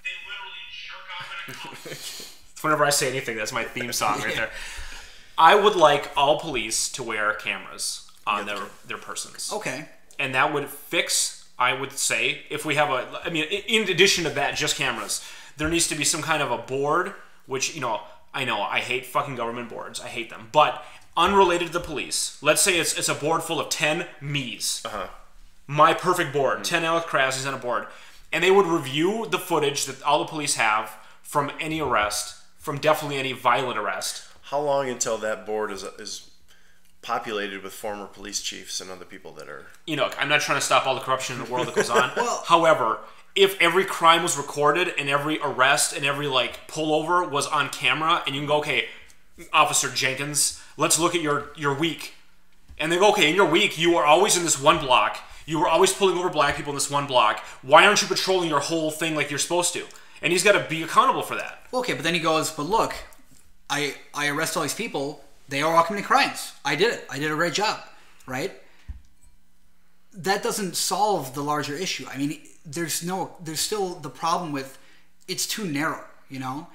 They literally jerk off. Whenever I say anything, that's my theme song right there. I would like all police to wear cameras on their persons. Okay. And that would fix, I would say, if we have in addition to that, just cameras, there needs to be some kind of a board, which, I know, I hate fucking government boards. I hate them. But unrelated to the police, let's say it's a board full of 10 me's. My perfect board, 10 Alex Krasny's on a board. And they would review the footage that all the police have from any arrest, from definitely any violent arrest. How long until that board is populated with former police chiefs and other people that are... I'm not trying to stop all the corruption in the world that goes on. However, if every crime was recorded and every arrest and every pullover was on camera, and you can go, okay, Officer Jenkins, let's look at your week. And they go, okay, in your week, you are always in this one block. You were always pulling over black people in this one block. Why aren't you patrolling your whole thing like you're supposed to? And he's got to be accountable for that. Okay, but then he goes, but look, I arrest all these people. They are all committing crimes. I did it. I did a great job, right? That doesn't solve the larger issue. I mean, there's still the problem with it's too narrow, you know?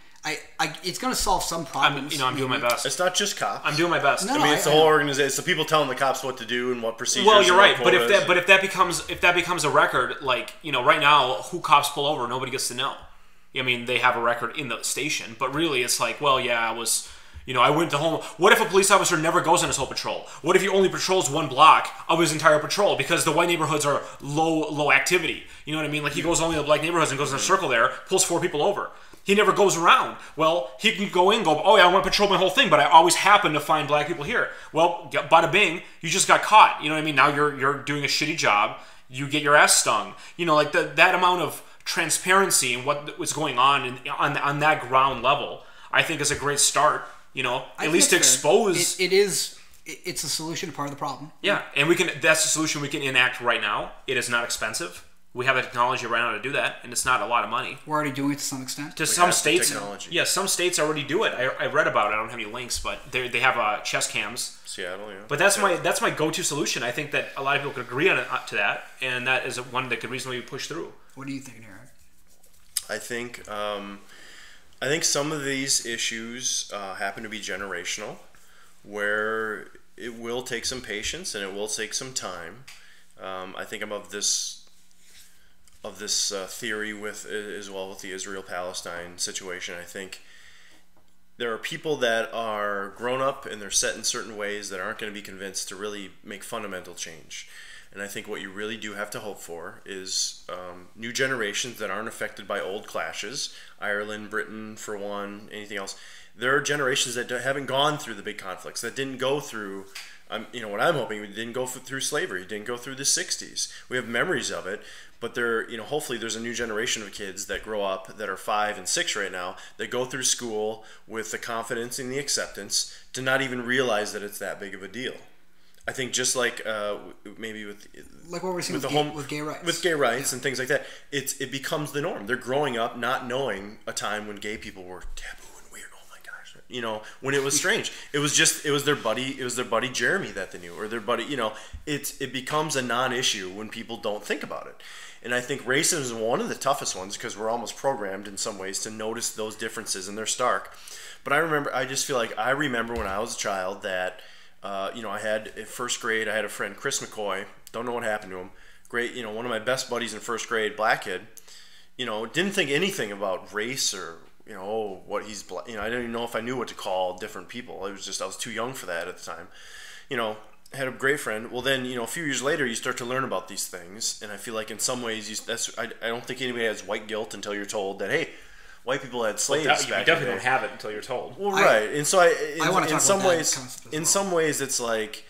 It's going to solve some problems. I'm doing my best. It's not just cops. I'm doing my best. No, I mean, it's the whole organization. It's the people telling the cops what to do and what procedures. Well, you're right. But if that becomes a record, like, you know, right now, who cops pull over, nobody gets to know. I mean, they have a record in the station, but really, it's like, well, yeah, I went to home. What if a police officer never goes on his whole patrol? What if he only patrols one block of his entire patrol because the white neighborhoods are low activity? You know what I mean? Like, he goes only to the black neighborhoods and goes in a circle there, pulls 4 people over. He never goes around. Well, he can go oh yeah, I want to patrol my whole thing, but I always happen to find black people here. Well, bada bing, you just got caught. You know what I mean? Now you're doing a shitty job. You get your ass stung. You know, like that amount of transparency and what was going on on that ground level, I think is a great start. You know, at least to expose. It's a solution to part of the problem. Yeah, and that's the solution we can enact right now. It is not expensive. We have the technology right now to do that, and it's not a lot of money. We're already doing it to some extent. Some states, yeah, some states already do it. I read about it. I don't have any links, but they have chest cams. Seattle, yeah. But that's my go-to solution. I think that a lot of people could agree on to that, and that is one that could reasonably be pushed through. What are you thinking, Eric? I think some of these issues happen to be generational, where it will take some patience and it will take some time. I think I'm of this theory as well with the Israel-Palestine situation. I think there are people that are grown up and they're set in certain ways that aren't going to be convinced to really make fundamental change. And I think what you really do have to hope for is new generations that aren't affected by old clashes. Ireland, Britain, for one, anything else. There are generations that haven't gone through the big conflicts, that didn't go through, what I'm hoping, we didn't go through slavery, didn't go through the 60s. We have memories of it, but hopefully there's a new generation of kids that grow up that are 5 and 6 right now, that go through school with the confidence and the acceptance to not even realize that it's that big of a deal. I think just like maybe with what we're seeing with gay rights, and things like that, it becomes the norm. They're growing up not knowing a time when gay people were taboo and weird. Oh my gosh, when it was strange. It was their buddy Jeremy that they knew, or their buddy. It becomes a non-issue when people don't think about it. And I think racism is one of the toughest ones because we're almost programmed in some ways to notice those differences, and they're stark. But I remember when I was a child that. I had in first grade, I had a friend, Chris McCoy. Don't know what happened to him. Great, one of my best buddies in first grade, black kid. Didn't think anything about race or what he's. I didn't even know if I knew what to call different people. It was just I was too young for that at the time. Had a great friend. Well, then a few years later, you start to learn about these things, and I feel like in some ways, I don't think anybody has white guilt until you're told that hey. White people had slaves back in the day. You definitely don't have it until you're told. Well, right. And so in some ways, it's like,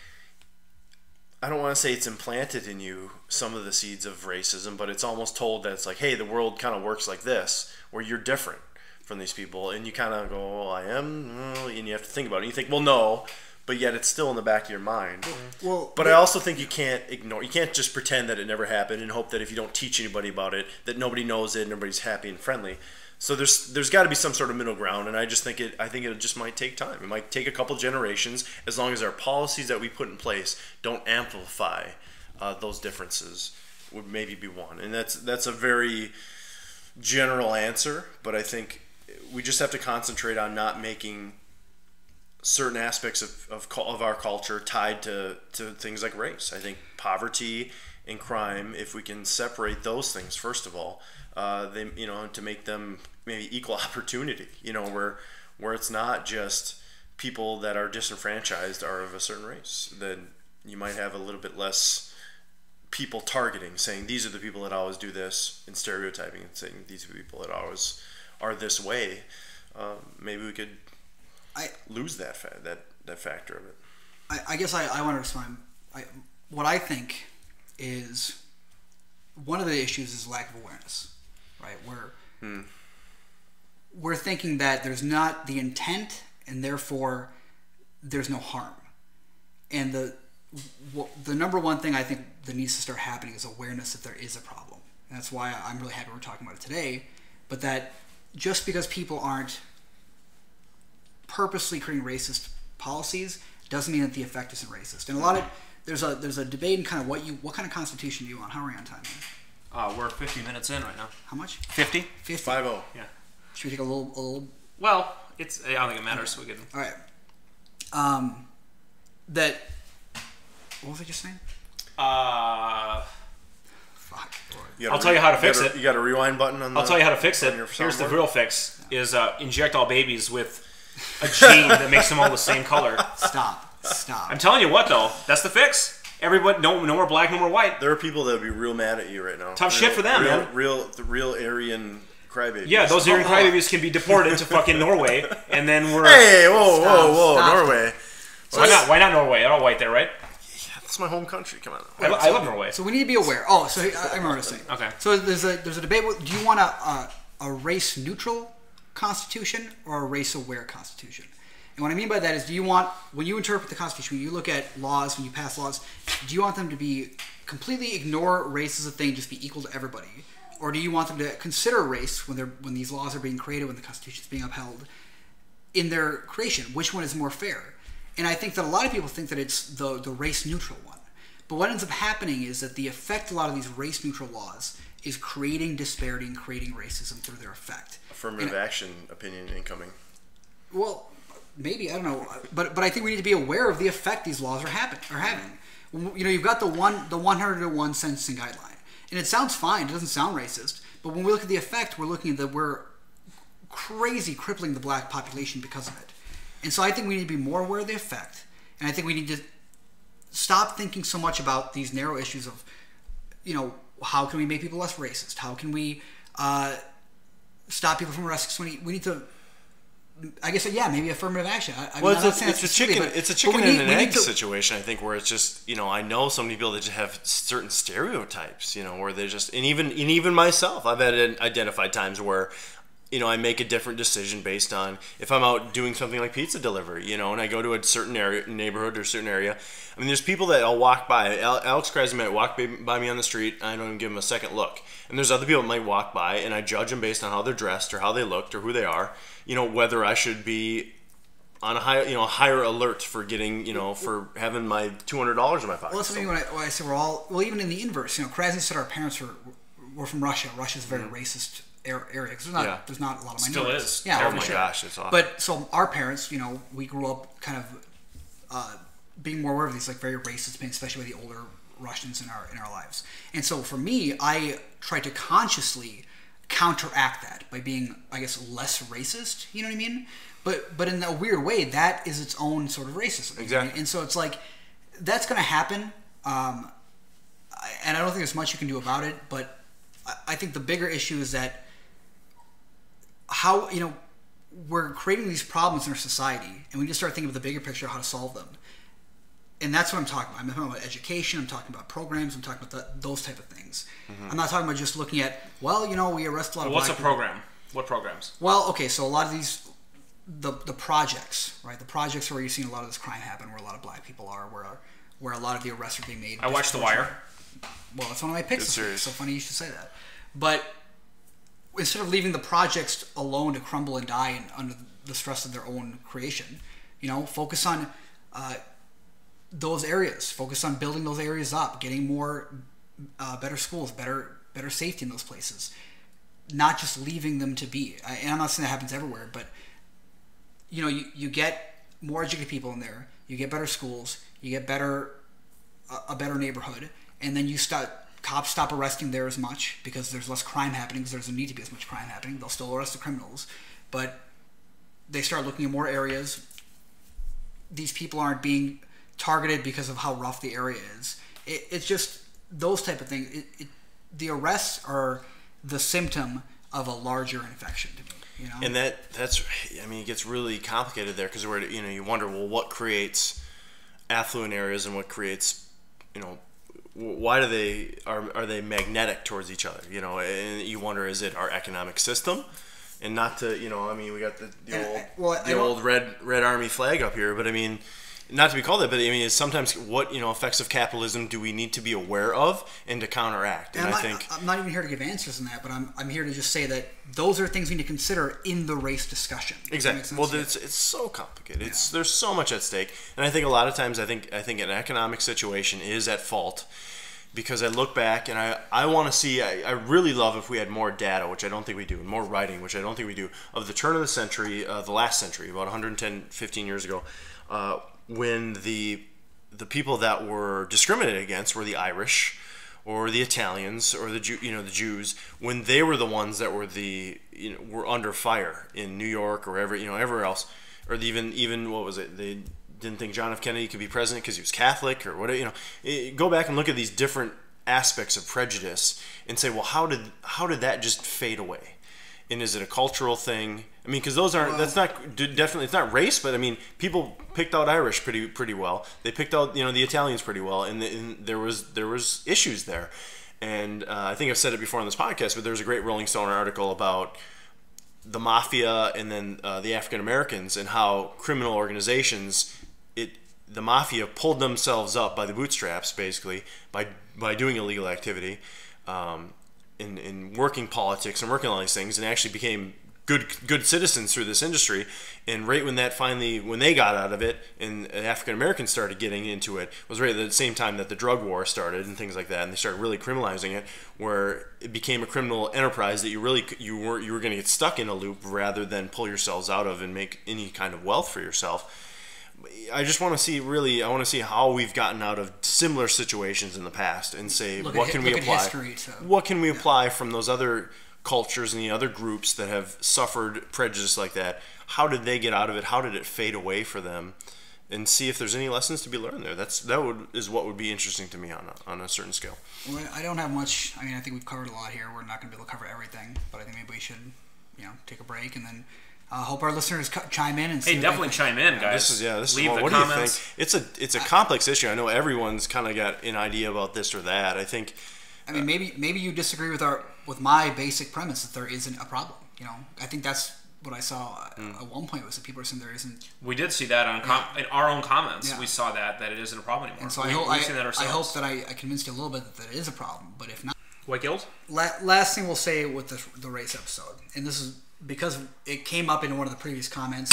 I don't want to say it's implanted in you, some of the seeds of racism, but it's almost told that it's like, hey, the world kind of works like this, where you're different from these people. And you kind of go, well, I am? And you have to think about it. And you think, well, no. But yet it's still in the back of your mind. But I also think you can't just pretend that it never happened and hope that if you don't teach anybody about it, that nobody knows it and everybody's happy and friendly. So there's got to be some sort of middle ground, and I think it just might take time. It might take a couple generations, as long as our policies that we put in place don't amplify those differences. Would maybe be one, and that's a very general answer. But I think we just have to concentrate on not making certain aspects of our culture tied to things like race. I think poverty and crime, if we can separate those things first of all. To make them maybe equal opportunity, where it's not just people that are disenfranchised are of a certain race. Then you might have a little bit less people targeting, saying these are the people that always do this, and stereotyping and saying these are the people that always are this way. Maybe we could lose that factor of it. I guess I want to respond. What I think is one of the issues is lack of awareness. Right, we're thinking that there's not the intent, and therefore there's no harm. And the number one thing I think that needs to start happening is awareness that there is a problem. And that's why I'm really happy we're talking about it today. But that just because people aren't purposely creating racist policies doesn't mean that the effect isn't racist. And a lot of there's a debate in kind of what kind of constitution do you want? How are we on time? We're 50 minutes in right now. How much? 50? 50. 50. Yeah. Should we take a little? Well, I don't think it matters. Okay. We can. All right. That. What was I just saying? Fuck. I'll tell you how to fix it. You got a rewind button on the. I'll tell you how to fix it. Here's the real fix: is inject all babies with a gene that makes them all the same color. Stop. I'm telling you what, though, that's the fix. Everybody, no more black, no more white. There are people that would be real mad at you right now. Tough shit for them, man. The real Aryan crybabies. Yeah, those Aryan crybabies can be deported to fucking Norway, and then we're. Hey, whoa, Stop. Norway. So why not Norway? They're all white there, right? Yeah, that's my home country. Come on. I love Norway. So we need to be aware. Oh, so I remember this thing. Okay. So there's a debate. Do you want a race neutral constitution or a race aware constitution? And what I mean by that is, do you want, when you interpret the Constitution, when you look at laws, when you pass laws, do you want them to be completely ignore race as a thing, just be equal to everybody? Or do you want them to consider race when these laws are being created, when the Constitution is being upheld, in their creation? Which one is more fair? And I think that a lot of people think that it's the race neutral one. But what ends up happening is that the effect of a lot of these race neutral laws is creating disparity and creating racism through their effect. Affirmative action opinion incoming. Well, maybe, I don't know, but I think we need to be aware of the effect these laws are having. You know, you've got the 100 to 1 sentencing guideline, and it sounds fine. It doesn't sound racist, but when we look at the effect, we're looking at that we're crazy crippling the black population because of it. And so I think we need to be more aware of the effect, and I think we need to stop thinking so much about these narrow issues of, you know, how can we make people less racist? How can we stop people from arresting somebody? We need to. I guess, yeah, maybe affirmative action. It's a chicken and an egg situation, I think, where it's just, you know, I know some people that just have certain stereotypes, you know, where they just, and even myself, I've had identified times where, you know, I make a different decision based on if I'm out doing something like pizza delivery, you know, and I go to a certain area, neighborhood or a certain area. I mean, there's people that I'll walk by. Alex Kreisman might walk by me on the street, and I don't even give them a second look. And there's other people that might walk by, and I judge them based on how they're dressed or how they looked or who they are. You know, whether I should be on a higher alert for getting, you know, for having my $200 in my pocket. Well, that's something when I say we're all, well, even in the inverse, you know, Krasny said our parents were from Russia. Russia's a very racist area because there's not a lot of minorities. Still is. Yeah, oh my gosh, it's awesome. But so our parents, you know, we grew up kind of being more aware of these like very racist things, especially with the older Russians in our lives. And so for me, I tried to consciously counteract that by being, I guess, less racist. You know what I mean? But in a weird way, that is its own sort of racism. Exactly. And so it's like that's going to happen, and I don't think there's much you can do about it. But I think the bigger issue is that how, you know, we're creating these problems in our society, and we just start thinking of the bigger picture of how to solve them. And that's what I'm talking about. I'm talking about education. I'm talking about programs. I'm talking about those type of things. Mm-hmm. I'm not talking about just looking at, well, you know, we arrest a lot of what's black a program? What programs? Well, okay, so a lot of these, the projects, right? The projects where you're seeing a lot of this crime happen, where a lot of black people are, where a lot of the arrests are being made. I watched The Wire. Well, that's one of my picks. It's so funny you should say that. But instead of leaving the projects alone to crumble and die under the stress of their own creation, you know, focus on those areas. Focus on building those areas up, getting more better schools, better safety in those places. Not just leaving them to be. And I'm not saying that happens everywhere, but you know, you get more educated people in there. You get better schools. You get a better neighborhood, and then cops stop arresting there as much because there's less crime happening because there doesn't need to be as much crime happening. They'll still arrest the criminals, but they start looking at more areas. These people aren't being targeted because of how rough the area is. It's just those type of things. The arrests are the symptom of a larger infection to me. You know? And that's I mean, it gets really complicated there because you wonder, well, what creates affluent areas and what creates, you know, why are they magnetic towards each other? You know, and you wonder, is it our economic system? And not to, you know, I mean, we got the old red army flag up here, but I mean, not to be called that, but I mean, it's sometimes what effects of capitalism do we need to be aware of and to counteract? And I'm not even here to give answers on that, but I'm here to just say that those are things we need to consider in the race discussion. Exactly. Well, it's so complicated. There's so much at stake, and I think a lot of times I think an economic situation is at fault. Because I look back and I want to see, I really love if we had more data, which I don't think we do, and more writing, which I don't think we do, of the turn of the century, the last century, about 110, 15 years ago, when the people that were discriminated against were the Irish or the Italians or the Jews, when they were the ones that were were under fire in New York or everywhere else, or even what was it, they didn't think John F. Kennedy could be president because he was Catholic or whatever. Go back and look at these different aspects of prejudice and say, well, how did that just fade away? And is it a cultural thing? I mean, because that's not definitely, it's not race, but I mean, people picked out Irish pretty well. They picked out the Italians pretty well, and there was issues there. And I think I've said it before on this podcast, but there's a great Rolling Stone article about the mafia and then the African Americans and how criminal organizations. The mafia pulled themselves up by the bootstraps, basically, by doing illegal activity, in working politics and working on all these things, and actually became good citizens through this industry. And right when they got out of it, and African Americans started getting into it, was right at the same time that the drug war started and things like that, and they started really criminalizing it, where it became a criminal enterprise that you were going to get stuck in a loop rather than pull yourselves out of and make any kind of wealth for yourself. I just want to see how we've gotten out of similar situations in the past and say, what can we apply? What can we apply from those other cultures and the other groups that have suffered prejudice like that? How did they get out of it? How did it fade away for them? And see if there's any lessons to be learned there. That is what would be interesting to me on a certain scale. Well, I don't have much. I mean, I think we've covered a lot here. We're not going to be able to cover everything, but I think maybe we should, take a break and then. Hope our listeners chime in and see. Hey, definitely chime in, guys. This is Leave the what comments. do you think? It's a complex issue. I know everyone's kind of got an idea about this or that. I think. I mean, maybe you disagree with my basic premise that there isn't a problem. I think that's what I saw at one point was that people are saying there isn't. We did see that in our own comments. Yeah. We saw that it isn't a problem anymore. And so I hope that I convinced you a little bit that it is a problem. But if not, white guilt. Last thing we'll say with the race episode, and this is. Because it came up in one of the previous comments.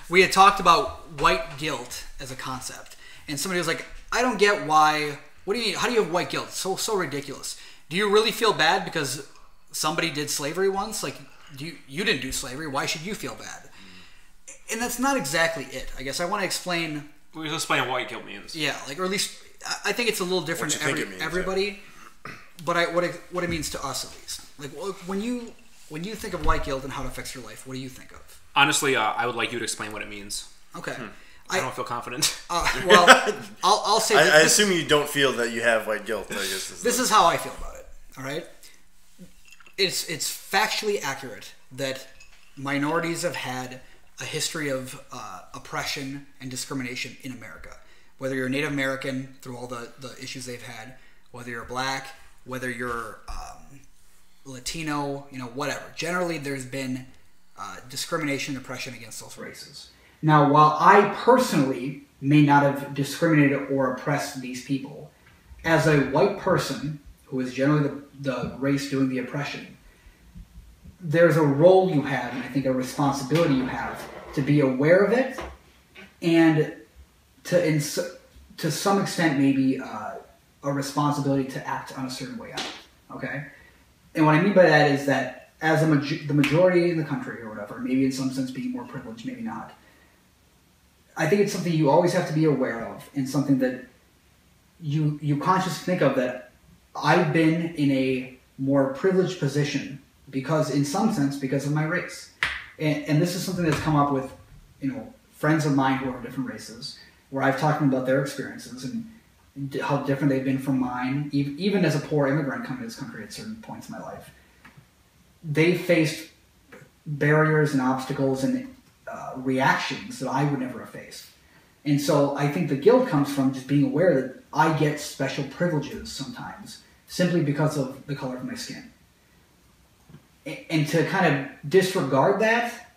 We had talked about white guilt as a concept. And somebody was like, I don't get why. What do you mean? How do you have white guilt? So ridiculous. Do you really feel bad because somebody did slavery once? Like, you didn't do slavery. Why should you feel bad? And that's not exactly it. I guess I want to explain. We'll explain what white guilt means. Yeah, or at least I think it's a little different to everybody. But what it means to us, at least. Like, when you think of white guilt and how it affects your life, what do you think of? Honestly, I would like you to explain what it means. Okay. I don't feel confident. Well, I'll say... I assume you don't feel that you have white guilt, I guess. This is how I feel about it, all right? It's factually accurate that minorities have had a history of oppression and discrimination in America. Whether you're Native American, through all the issues they've had, whether you're black... whether you're Latino, whatever. Generally, there's been discrimination and oppression against those races. Now, while I personally may not have discriminated or oppressed these people, as a white person, who is generally the race doing the oppression, there's a role you have, and I think a responsibility you have, to be aware of it, and to some extent maybe... a responsibility to act on a certain way out, okay? And what I mean by that is that as the majority in the country or whatever, maybe in some sense being more privileged, maybe not, I think it's something you always have to be aware of and something that you consciously think of that I've been in a more privileged position because of my race. And this is something that's come up with, friends of mine who are different races, where I've talked to them about their experiences and how different they've been from mine, even as a poor immigrant coming to this country at certain points in my life. They faced barriers and obstacles and reactions that I would never have faced. And so I think the guilt comes from just being aware that I get special privileges sometimes simply because of the color of my skin. And to kind of disregard that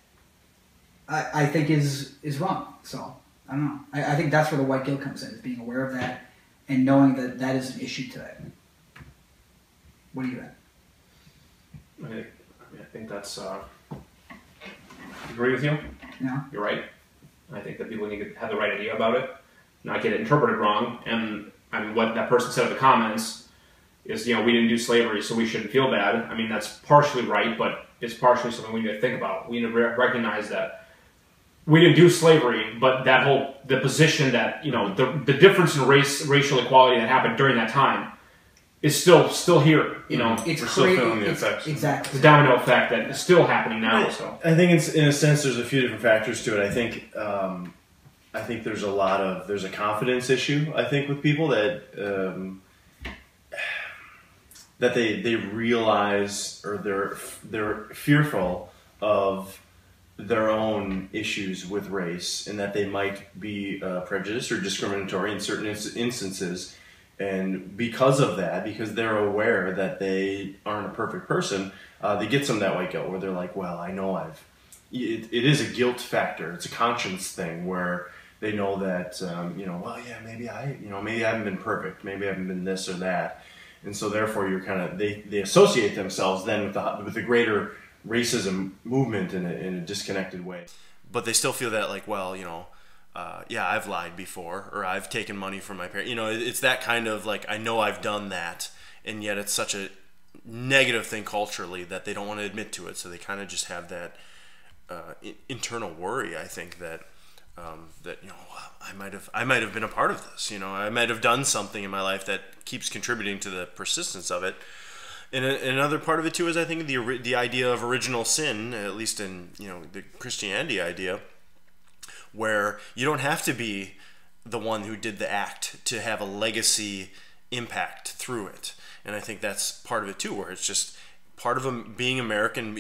I think is wrong. So I don't know. I think that's where the white guilt comes in, is being aware of that and knowing that that is an issue today. What do you think? I think that's. I agree with you. Yeah. You're right. I think that people need to have the right idea about it, not get it interpreted wrong. And I mean, what that person said in the comments is, we didn't do slavery, so we shouldn't feel bad. I mean, that's partially right, but it's partially something we need to think about. We need to recognize that we didn't do slavery, but the position that, the difference in racial equality that happened during that time is still here. It's we're still feeling the effects. Exactly. The domino effect that is still happening now. So I think it's, in a sense, there's a few different factors to it. I think there's a confidence issue. I think with people that they realize, or they're fearful of their own issues with race, and that they might be prejudiced or discriminatory in certain instances. And because of that, because they're aware that they aren't a perfect person, they get some of that white guilt where they're like, well, I know it is a guilt factor. It's a conscience thing where they know that, well, yeah, maybe I haven't been perfect. Maybe I haven't been this or that. And so therefore they associate themselves then with the greater racism movement in a disconnected way. But they still feel that, like, well, yeah, I've lied before, or I've taken money from my parents. It's that kind of, like, I know I've done that, and yet it's such a negative thing culturally that they don't want to admit to it. So they kind of just have that internal worry, I think, that I might have been a part of this. I might have done something in my life that keeps contributing to the persistence of it. And another part of it too is, I think, the idea of original sin, at least in the Christianity idea, where you don't have to be the one who did the act to have a legacy impact through it. And I think that's part of it too, where it's just part of being American.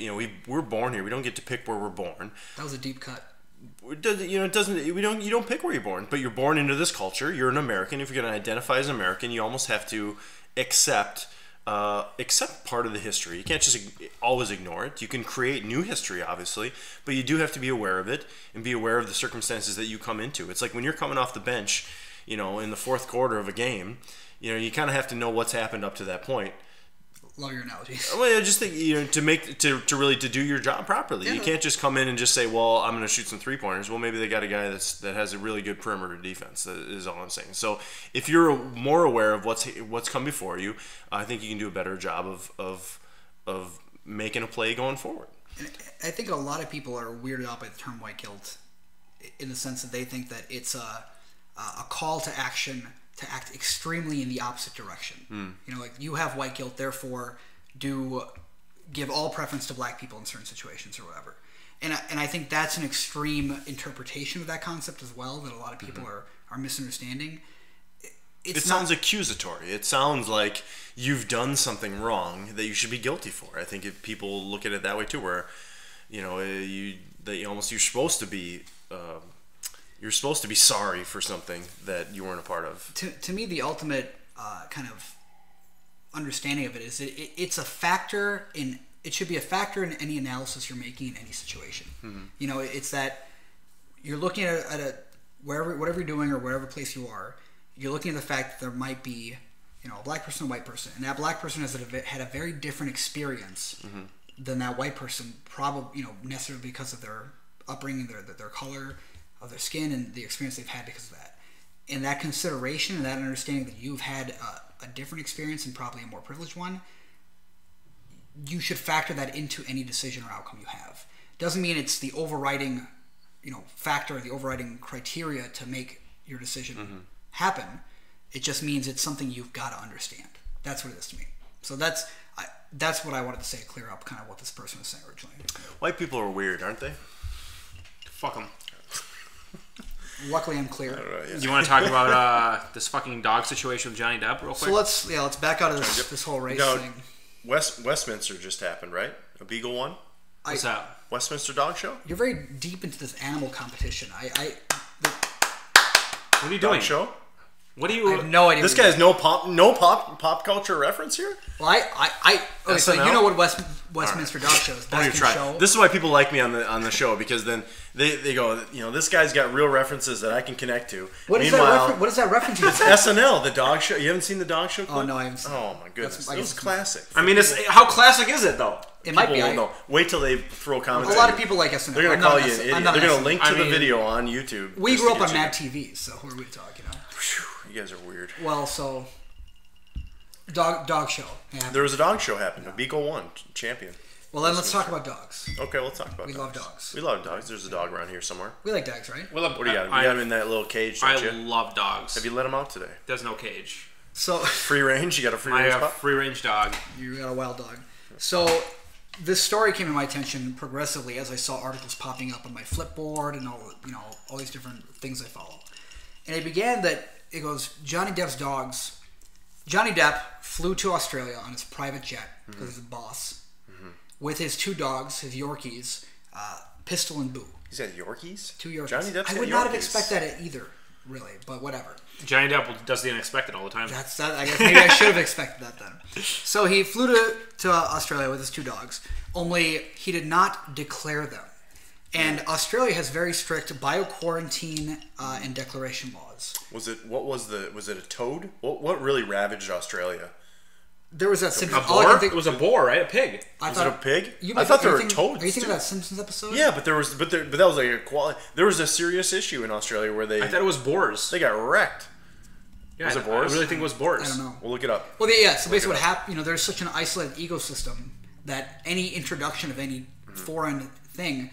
We're born here. We don't get to pick where we're born. That was a deep cut. It doesn't. You don't pick where you're born, but you're born into this culture. You're an American. If you're going to identify as American, you almost have to accept part of the history. You can't just always ignore it. You can create new history, obviously, but you do have to be aware of it and be aware of the circumstances that you come into. It's like when you're coming off the bench, in the fourth quarter of a game, you kind of have to know what's happened up to that point. Love your analogies. Well, I just think to do your job properly. Yeah. You can't just come in and just say, "Well, I'm going to shoot some 3-pointers." Well, maybe they got a guy that has a really good perimeter defense. That is all I'm saying. So, if you're more aware of what's come before you, I think you can do a better job of making a play going forward. And I think a lot of people are weirded out by the term white guilt, in the sense that they think that it's a call to action to act extremely in the opposite direction. Like, you have white guilt, therefore give all preference to black people in certain situations or whatever. And I think that's an extreme interpretation of that concept as well, that a lot of people are misunderstanding. It sounds accusatory. It sounds like you've done something wrong that you should be guilty for. I think if people look at it that way too, where you're supposed to be. You're supposed to be sorry for something that you weren't a part of. To me, the ultimate kind of understanding of it is it's a factor in. It should be a factor in any analysis you're making in any situation. It's that you're looking at whatever you're doing or whatever place you are. You're looking at the fact that there might be, a black person, a white person, and that black person has had a very different experience than that white person, probably, necessarily because of their upbringing, their color of their skin, and the experience they've had because of that. And that consideration and that understanding that you've had a different experience and probably a more privileged one, you should factor that into any decision or outcome you have. Doesn't mean it's the overriding, factor, the overriding criteria to make your decision happen. It just means it's something you've got to understand. That's what it is to me. So that's what I wanted to say, clear up kind of what this person was saying originally. White people are weird, aren't they? fuck them. Luckily, I'm clear. You want to talk about this fucking dog situation with Johnny Depp real quick? So let's back out of this whole race thing. Westminster just happened, right? A Beagle won? What's that? Westminster Dog Show? You're very deep into this animal competition. What are you doing? Dog show? What do you? I have no idea. This guy has no pop culture reference here. Well, okay, so you know what Westminster Dog Shows. Don't even Best in try. show. This is why people like me on the show, because then they go, this guy's got real references that I can connect to. What is that reference? It's SNL, the dog show. You haven't seen the dog show clip? Oh, no, I haven't seen it. Oh, my goodness. It was classic. I mean, how classic is it, though? It might be. Wait till they throw comments. A lot of people like SNL. They're going to call you an idiot. They're going to link to the video on YouTube. We grew up on Mad TV, so who are we talking about? You guys are weird. Well, so... Dog show. Yeah. There was a dog show happening. Biko won, champion. Well, then let's talk about dogs. Okay, let's talk about dogs. We love dogs. We love dogs. There's a dog around here somewhere. We like dogs, right? What do you got? You got him in that little cage, don't you? I love dogs. Have you let him out today? There's no cage. So free range? You got a free range I have spot? a free range dog. You got a wild dog. So this story came to my attention progressively as I saw articles popping up on my Flipboard and all these different things I follow. And it began that it goes, Johnny Depp's dogs. Johnny Depp flew to Australia on his private jet because he's a boss with his 2 dogs, his Yorkies, Pistol and Boo. He's got Yorkies? 2 Yorkies. Johnny Depp's I would not have expected that either, really, but whatever. Johnny Depp does the unexpected all the time. I guess maybe I should have expected that then. So he flew to Australia with his 2 dogs, only he did not declare them. And Australia has very strict bio-quarantine and declaration laws. Was it a toad? What really ravaged Australia? There was that Simpsons. A boar? It was a boar, right? A pig. Was it a pig? I thought there were toads. Are you thinking of that Simpsons episode? Yeah, but that was like a quality. There was a serious issue in Australia where I thought it was boars. They got wrecked. Yeah, was it boars? I really think it was boars. I don't know. We'll look it up. Well, yeah. So basically, what happened? There's such an isolated ecosystem that any introduction of any foreign thing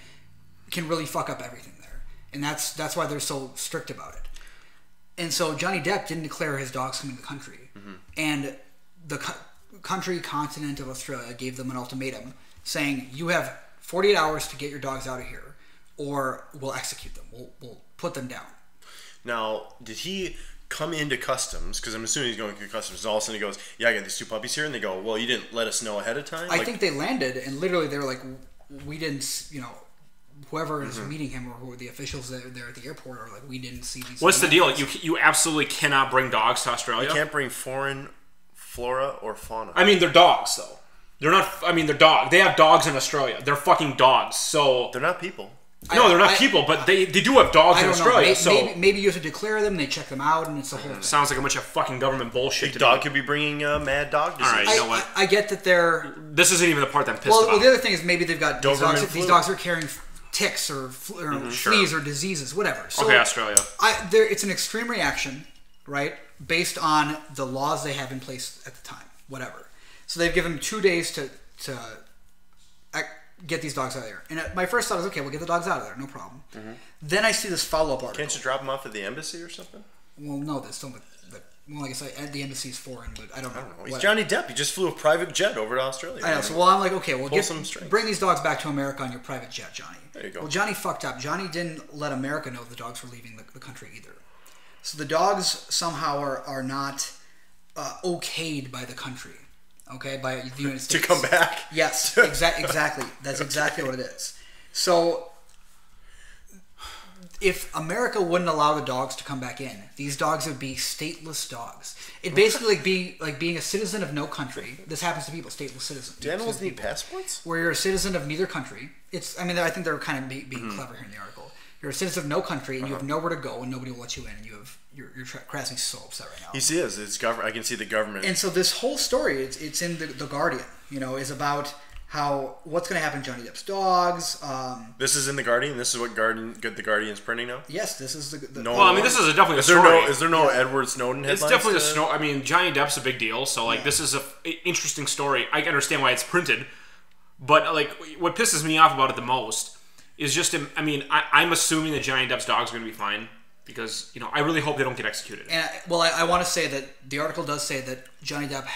can really fuck up everything there, and that's why they're so strict about it. And so Johnny Depp didn't declare his dogs coming to the country, and the continent of Australia gave them an ultimatum saying, you have 48 hours to get your dogs out of here or we'll execute them. We'll put them down. Now, did he come into customs? Because I'm assuming he's going through customs. And all of a sudden he goes, yeah, I got these 2 puppies here. And they go, well, you didn't let us know ahead of time? I think they landed and literally they were like, we didn't, whoever is meeting him or who are the officials there at the airport are like, we didn't see these. What's the deal? You absolutely cannot bring dogs to Australia? You can't bring foreign flora or fauna. I mean, they're dogs, though. They're not. I mean, they're dogs. They have dogs in Australia. They're fucking dogs. So they're not people. No, they're not people, but they do have dogs in Australia. Maybe you have to declare them. They check them out, and it's a whole thing. Sounds like a bunch of fucking government bullshit. The dog could be bringing mad dog disease. All right, you know what? I get that they're. This isn't even the part that I'm pissed about. Well, the other thing is maybe they've got these dogs are carrying ticks or fleas or diseases, whatever. So okay, Australia. It's an extreme reaction, right? Based on the laws they have in place at the time. Whatever. So they've given 2 days to get these dogs out of there. And my first thought was, okay, we'll get the dogs out of there, no problem. Then I see this follow-up article. Can't you drop them off at the embassy or something? Well, no, that's still. Well, like I said, the embassy's foreign, but I don't know. He's Johnny Depp. He just flew a private jet over to Australia. I know. So, I'm like, okay, bring these dogs back to America on your private jet, Johnny. There you go. Well, Johnny fucked up. Johnny didn't let America know the dogs were leaving the country either. So the dogs somehow are not okayed by the country, okay, by the United States. To come back? Yes, exactly. That's exactly what it is. So if America wouldn't allow the dogs to come back in, these dogs would be stateless dogs. It basically like being a citizen of no country. This happens to people, stateless citizens. Do animals need passports? Where you're a citizen of neither country. I think they're kind of being clever here in the article. You're a citizen of no country, and you have nowhere to go, and nobody will let you in, and you're Krasny's so upset right now. He is. It's government. I can see the government. And so this whole story, it's in the Guardian. Is about what's going to happen to Johnny Depp's dogs. This is in the Guardian. This is what the Guardian's printing now. Yes, this is the. Well, I mean, this is definitely a story. Is there no Edward Snowden headlines? It's definitely a story. I mean, Johnny Depp's a big deal, so this is a interesting story. I can understand why it's printed, but what pisses me off about it the most is just, I mean, I'm assuming that Johnny Depp's dog's going to be fine because I really hope they don't get executed. And I want to say that the article does say that Johnny Depp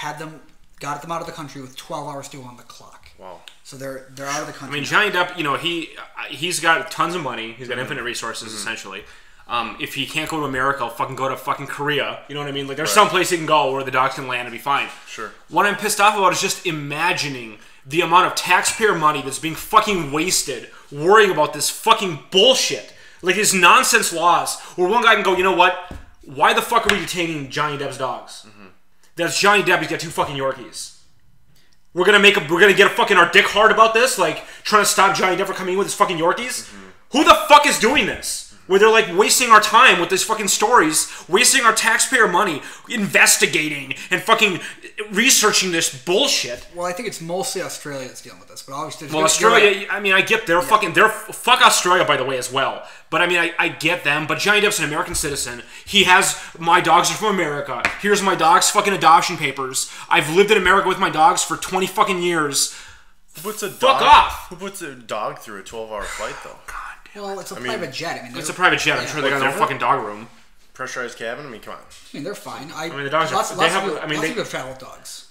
got them out of the country with 12 hours still on the clock. Wow. So they're out of the country. I mean, Johnny Depp, he's got tons of money. He's got infinite resources, essentially. If he can't go to America, he'll fucking go to fucking Korea. You know what I mean? There's some place he can go where the dogs can land and be fine. Sure. What I'm pissed off about is just imagining the amount of taxpayer money that's being fucking wasted worrying about this fucking bullshit. These nonsense laws where one guy can go, you know what? Why the fuck are we detaining Johnny Depp's dogs? That's Johnny Depp. He's got 2 fucking Yorkies. We're gonna get a fucking our dick hard about this, like trying to stop Johnny Depp from coming in with his fucking Yorkies. Who the fuck is doing this? Where they're like wasting our time with these fucking stories, wasting our taxpayer money, investigating and fucking researching this bullshit. Well, I think it's mostly Australia that's dealing with this, but obviously, well, Australia. I mean, I get they're fucking fuck Australia, by the way, as well. But I mean, I get them. But Johnny Depp's an American citizen. He has my dogs are from America. Here's my dog's fucking adoption papers. I've lived in America with my dogs for 20 fucking years. Who puts a fuck dog, off? Who puts a dog through a 12-hour flight though? Well, it's a private jet. I mean, it's a private jet. I'm sure they got their own fucking dog room. Pressurized cabin. I mean, come on. I mean, they're fine. I mean, the dogs lots are. of people travel with dogs.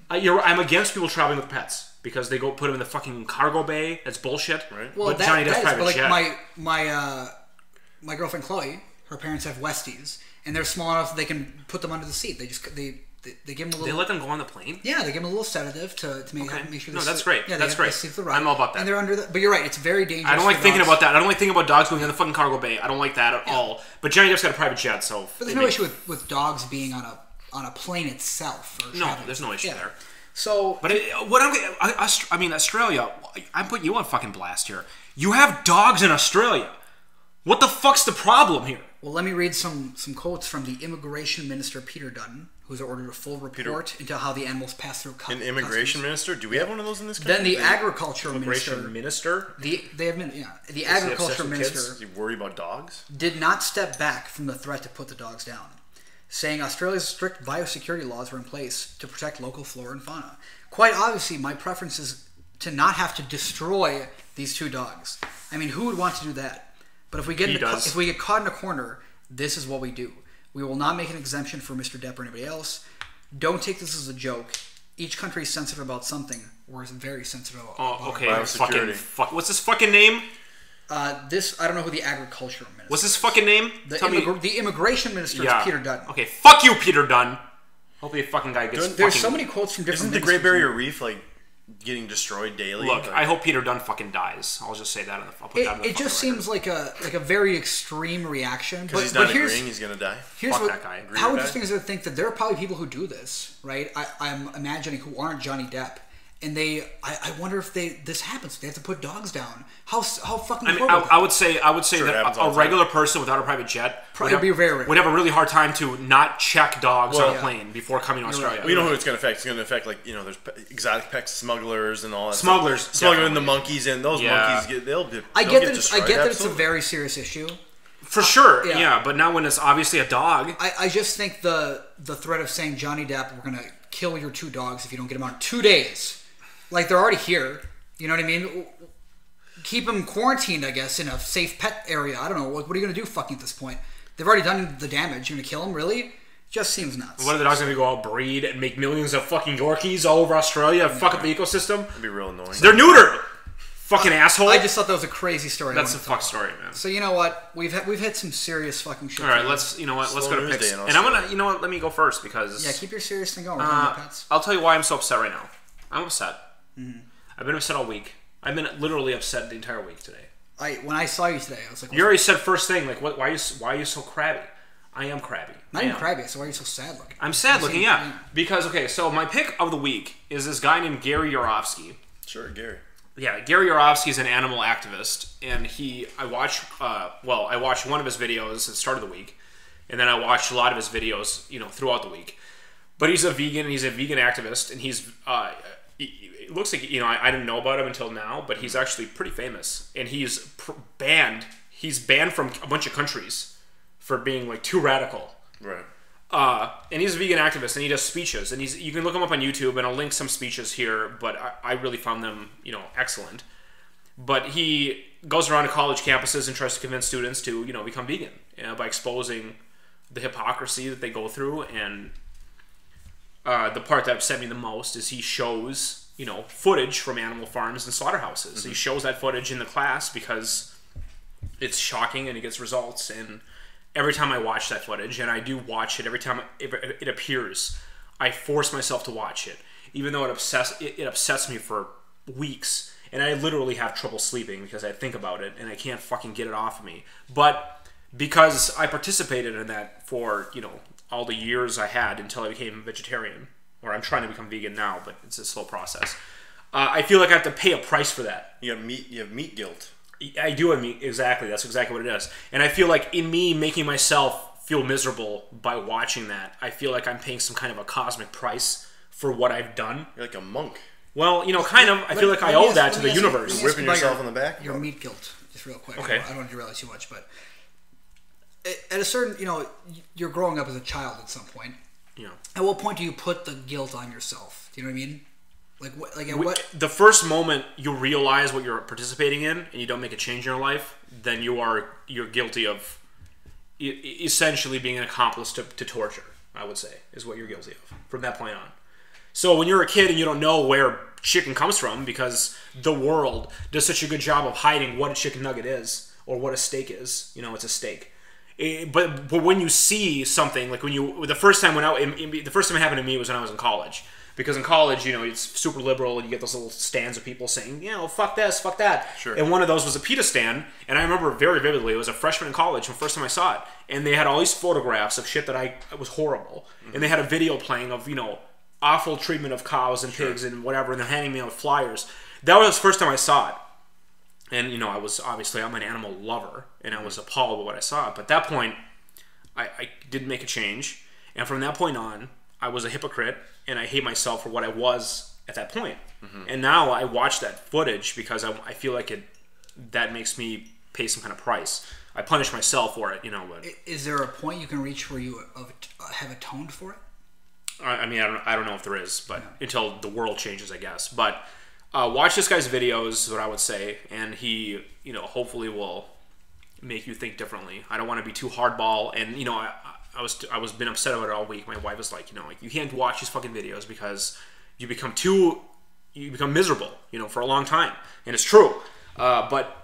I'm against people traveling with pets because they go put them in the fucking cargo bay. That's bullshit. Right. Well, but Johnny Depp's private jet. My girlfriend Chloe, her parents have Westies, and they're small enough that they can put them under the seat. They give them a little. They let them go on the plane. Yeah, they give them a little sedative to make sure. No, that's great. Yeah, that's great. I'm all about that. And they're under the. But you're right. It's very dangerous. I don't like thinking about that. I don't like thinking about dogs going on the fucking cargo bay. I don't like that at all. But Johnny Depp's got a private jet, so. But there's no issue with dogs being on a plane itself. No, there's no issue there. So, but I mean, Australia. I'm putting you on fucking blast here. You have dogs in Australia. What the fuck's the problem here? Well, let me read some quotes from the Immigration Minister Peter Dutton, who's ordered a full report into how the animals pass through customs. An immigration minister? Do we have one of those in this country? Then the agriculture minister. The agriculture minister. Does he worry about dogs? Did not step back from the threat to put the dogs down, saying Australia's strict biosecurity laws were in place to protect local flora and fauna. Quite obviously, my preference is to not have to destroy these two dogs. I mean, who would want to do that? But if we get caught in a corner, this is what we do. We will not make an exemption for Mr. Depp or anybody else. Don't take this as a joke. Each country is sensitive about something. We're very sensitive about. Oh, okay. What's his fucking name? I don't know who the agriculture minister. What's his fucking name? The immigration minister is Peter Dutton. Okay, fuck you, Peter Dutton. Hopefully, the fucking guy gets. There's so many quotes from different. Isn't the Great Barrier Reef like getting destroyed daily? Look, I hope Peter Dunn fucking dies. I'll just say that. It just seems like a very extreme reaction. Because he's not agreeing he's going to die. Fuck that guy. How interesting is it to think that there are probably people who do this, right? I'm imagining who aren't Johnny Depp. And I wonder if this happens. They have to put dogs down. How fucking? I mean, I would say that a regular person without a private jet would have a really hard time to not check dogs on a plane before coming to Australia. Right. We know who it's going to affect. It's going to affect there's exotic pet smugglers and all that. Smuggling the monkeys, and those monkeys they'll get that it's a very serious issue. For sure, yeah. But now when it's obviously a dog, I just think the threat of saying Johnny Depp, we're going to kill your two dogs if you don't get them out in 2 days. Like, they're already here. You know what I mean? Keep them quarantined, I guess, in a safe pet area. I don't know. What are you going to do fucking at this point? They've already done the damage. You're going to kill them? Really? Just seems nuts. What are the dogs going to go out breed and make millions of fucking Yorkies all over Australia and fuck up the ecosystem? It'd be real annoying. They're neutered! Fucking asshole. I just thought that was a crazy story. That's a fuck story, man. So, you know what? We've had some serious fucking shit. Alright, let's go to picks. And I'm going to, let me go first because... Yeah, keep your serious thing going. Pets. I'll tell you why I'm so upset right now. I'm upset. Mm-hmm. I've been upset all week. I've been literally upset the entire week today. When I saw you today, I was like... You already said first thing, like, why are you so crabby? I am crabby. Not even crabby, so why are you so sad looking? I'm sad looking, yeah. Because, okay, so my pick of the week is this guy named Gary Yourofsky. Sure, Gary. Yeah, Gary Yourofsky is an animal activist, and I watched one of his videos at the start of the week, and then I watched a lot of his videos, throughout the week. But he's a vegan, and he's a vegan activist, and he's... it looks like, I didn't know about him until now, but he's actually pretty famous. And he's banned from a bunch of countries for being, like, too radical. Right. And he's a vegan activist, and he does speeches. And you can look him up on YouTube, and I'll link some speeches here, but I really found them, excellent. But he goes around to college campuses and tries to convince students to, become vegan, by exposing the hypocrisy that they go through. And the part that upset me the most is he shows... footage from animal farms and slaughterhouses. Mm-hmm. He shows that footage in the class because it's shocking and he gets results. And every time I watch that footage, and I do watch it every time it appears, I force myself to watch it, even though it upsets me for weeks. And I literally have trouble sleeping because I think about it and I can't fucking get it off of me. But because I participated in that for, all the years I had until I became a vegetarian, or I'm trying to become vegan now, but it's a slow process. I feel like I have to pay a price for that. You have meat guilt. I do have meat, exactly. That's exactly what it is. And I feel like in me making myself feel miserable by watching that, I feel like I'm paying some kind of a cosmic price for what I've done. You're like a monk. Well, kind of. I feel like I owe that to the universe. Whipping yourself in the back? Your meat guilt, just real quick. Okay. I don't want to derail too much, but at a certain, you're growing up as a child at some point. Yeah. At what point do you put the guilt on yourself? Do you know what I mean? What? The first moment you realize what you're participating in and you don't make a change in your life, then you're guilty of essentially being an accomplice to torture, I would say, is what you're guilty of from that point on. So when you're a kid and you don't know where chicken comes from because the world does such a good job of hiding what a chicken nugget is or what a steak is, it's a steak. But when you see something, like the first time it happened to me was when I was in college. Because in college, it's super liberal, and you get those little stands of people saying, fuck this, fuck that. Sure. And one of those was a PETA stand, and I remember very vividly, it was a freshman in college, the first time I saw it, and they had all these photographs of shit that was horrible. Mm-hmm. And they had a video playing of, awful treatment of cows and pigs and whatever, and they're handing me out flyers. That was the first time I saw it. And, I'm an animal lover, and I was appalled by what I saw. But at that point, I didn't make a change. And from that point on, I was a hypocrite, and I hate myself for what I was at that point. Mm-hmm. And now I watch that footage because I feel like that makes me pay some kind of price. I punish myself for it, But is there a point you can reach where you have atoned for it? I don't know if there is, but until the world changes, I guess. But watch this guy's videos is what I would say, and he, hopefully will make you think differently. I don't want to be too hardball, and I was been upset about it all week. My wife was like, you can't watch these fucking videos because you become miserable, for a long time, and it's true. But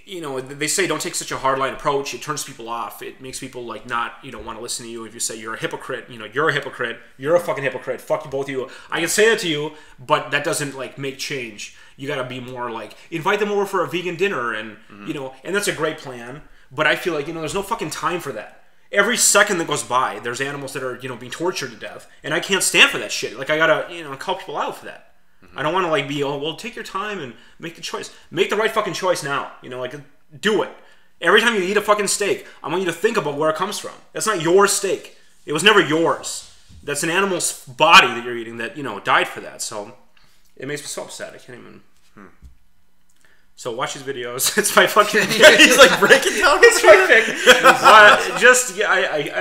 they say don't take such a hardline approach. It turns people off. It makes people not want to listen to you if you say you're a hypocrite. You're a hypocrite. You're a fucking hypocrite. Fuck you, both of you. I can say that to you, but that doesn't make change. You got to be more invite them over for a vegan dinner, and and that's a great plan. But I feel like there's no fucking time for that. Every second that goes by, there's animals that are being tortured to death, and I can't stand for that shit. I gotta call people out for that. I don't want to be, take your time and make the choice. Make the right fucking choice now. Do it. Every time you eat a fucking steak, I want you to think about where it comes from. That's not your steak. It was never yours. That's an animal's body that you're eating that, died for that. So it makes me so upset. I can't even... So watch his videos. It's my fucking... He's breaking down. It's my pick.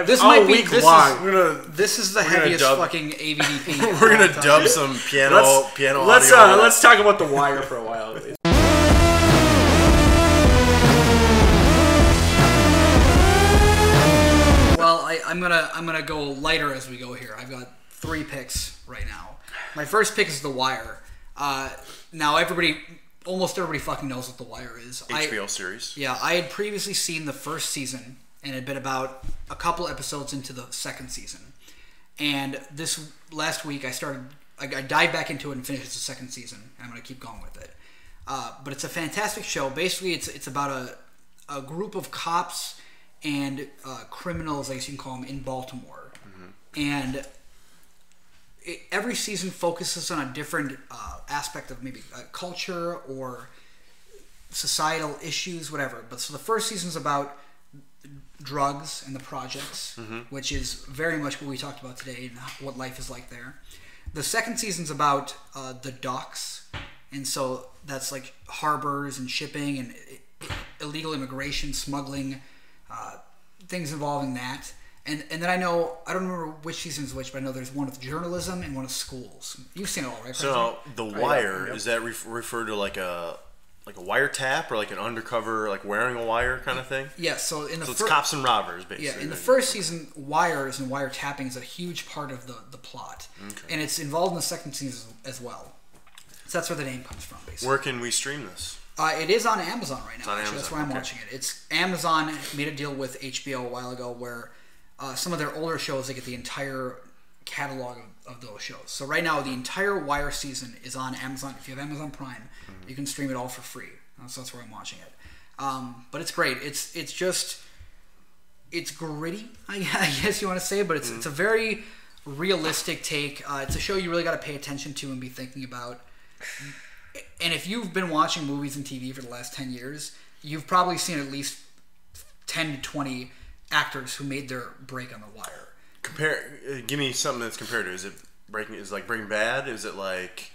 This all might be week long. This is the heaviest fucking AVDP. We're gonna dub some piano audio. Let's talk about The Wire for a while. Well, I'm gonna go lighter as we go here. I've got 3 picks right now. My first pick is The Wire. Now almost everybody fucking knows what The Wire is. HBO series. Yeah, I had previously seen the first season and had been about a couple episodes into the second season. And this last week I dived back into it and finished the second season. And I'm going to keep going with it. But it's a fantastic show. Basically, it's about a group of cops and criminals, I guess you can call them, in Baltimore. Mm-hmm. And every season focuses on a different aspect of maybe culture or societal issues, whatever. But so the first season's about drugs and the projects, mm-hmm. which is very much what we talked about today and what life is like there. The second season's about the docks, and so that's harbors and shipping and illegal immigration, smuggling, things involving that. And then I don't remember which season is which, but I know there's one with journalism and one with schools. You've seen it all, right? So The Wire, is that referred to a wiretap or an undercover, wearing a wire kind of thing? Yeah, so it's cops and robbers, basically. Yeah, in the first season, wires and wiretapping is a huge part of the plot. Okay. And it's involved in the second season as well. So that's where the name comes from, basically. Where can we stream this? It is on Amazon right now. It's on Amazon. That's where I'm watching it. It's Amazon made a deal with HBO a while ago where some of their older shows, they get the entire catalog of those shows. So right now, the entire Wire season is on Amazon. If you have Amazon Prime, mm-hmm. you can stream it all for free. So that's where I'm watching it. But it's great. It's gritty, I guess you want to say, but it's a very realistic take. It's a show you really got to pay attention to and be thinking about. And if you've been watching movies and TV for the last 10 years, you've probably seen at least 10 to 20 actors who made their break on The Wire. Give me something that's compared to. Is it like Breaking Bad? Is it like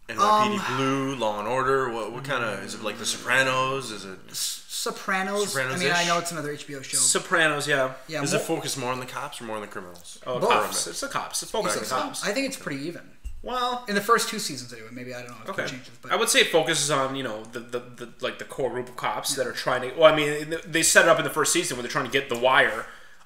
NYPD Blue, Law and Order? What kind of, is it like The Sopranos? Is it Sopranos? I mean, I know it's another HBO show. Sopranos, yeah. Does it focus more on the cops or more on the criminals? Oh, cops. It's the cops. It's focused on the cops. I think it's pretty even. Well, in the first 2 seasons anyway. Maybe, I don't know if it changes. But I would say it focuses on, the core group of cops that are trying to. Well, I mean, they set it up in the first season when they're trying to get The Wire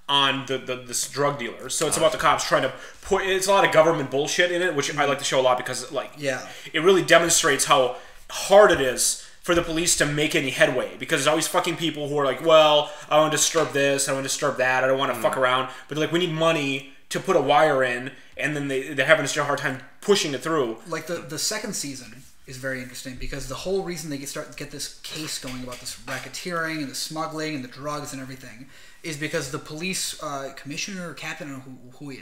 on this drug dealer. So it's about the cops trying to put. It's a lot of government bullshit in it, which I like to show a lot because it really demonstrates how hard it is for the police to make any headway, because there's always fucking people who are like, well, I don't want to disturb this, I don't want to disturb that, I don't want to fuck around, but they're like, we need money to put a wire in, and then they're having such a hard time pushing it through. Like the second season is very interesting because the whole reason they get this case going about this racketeering and the smuggling and the drugs and everything is because the police commissioner or captain, I don't know who he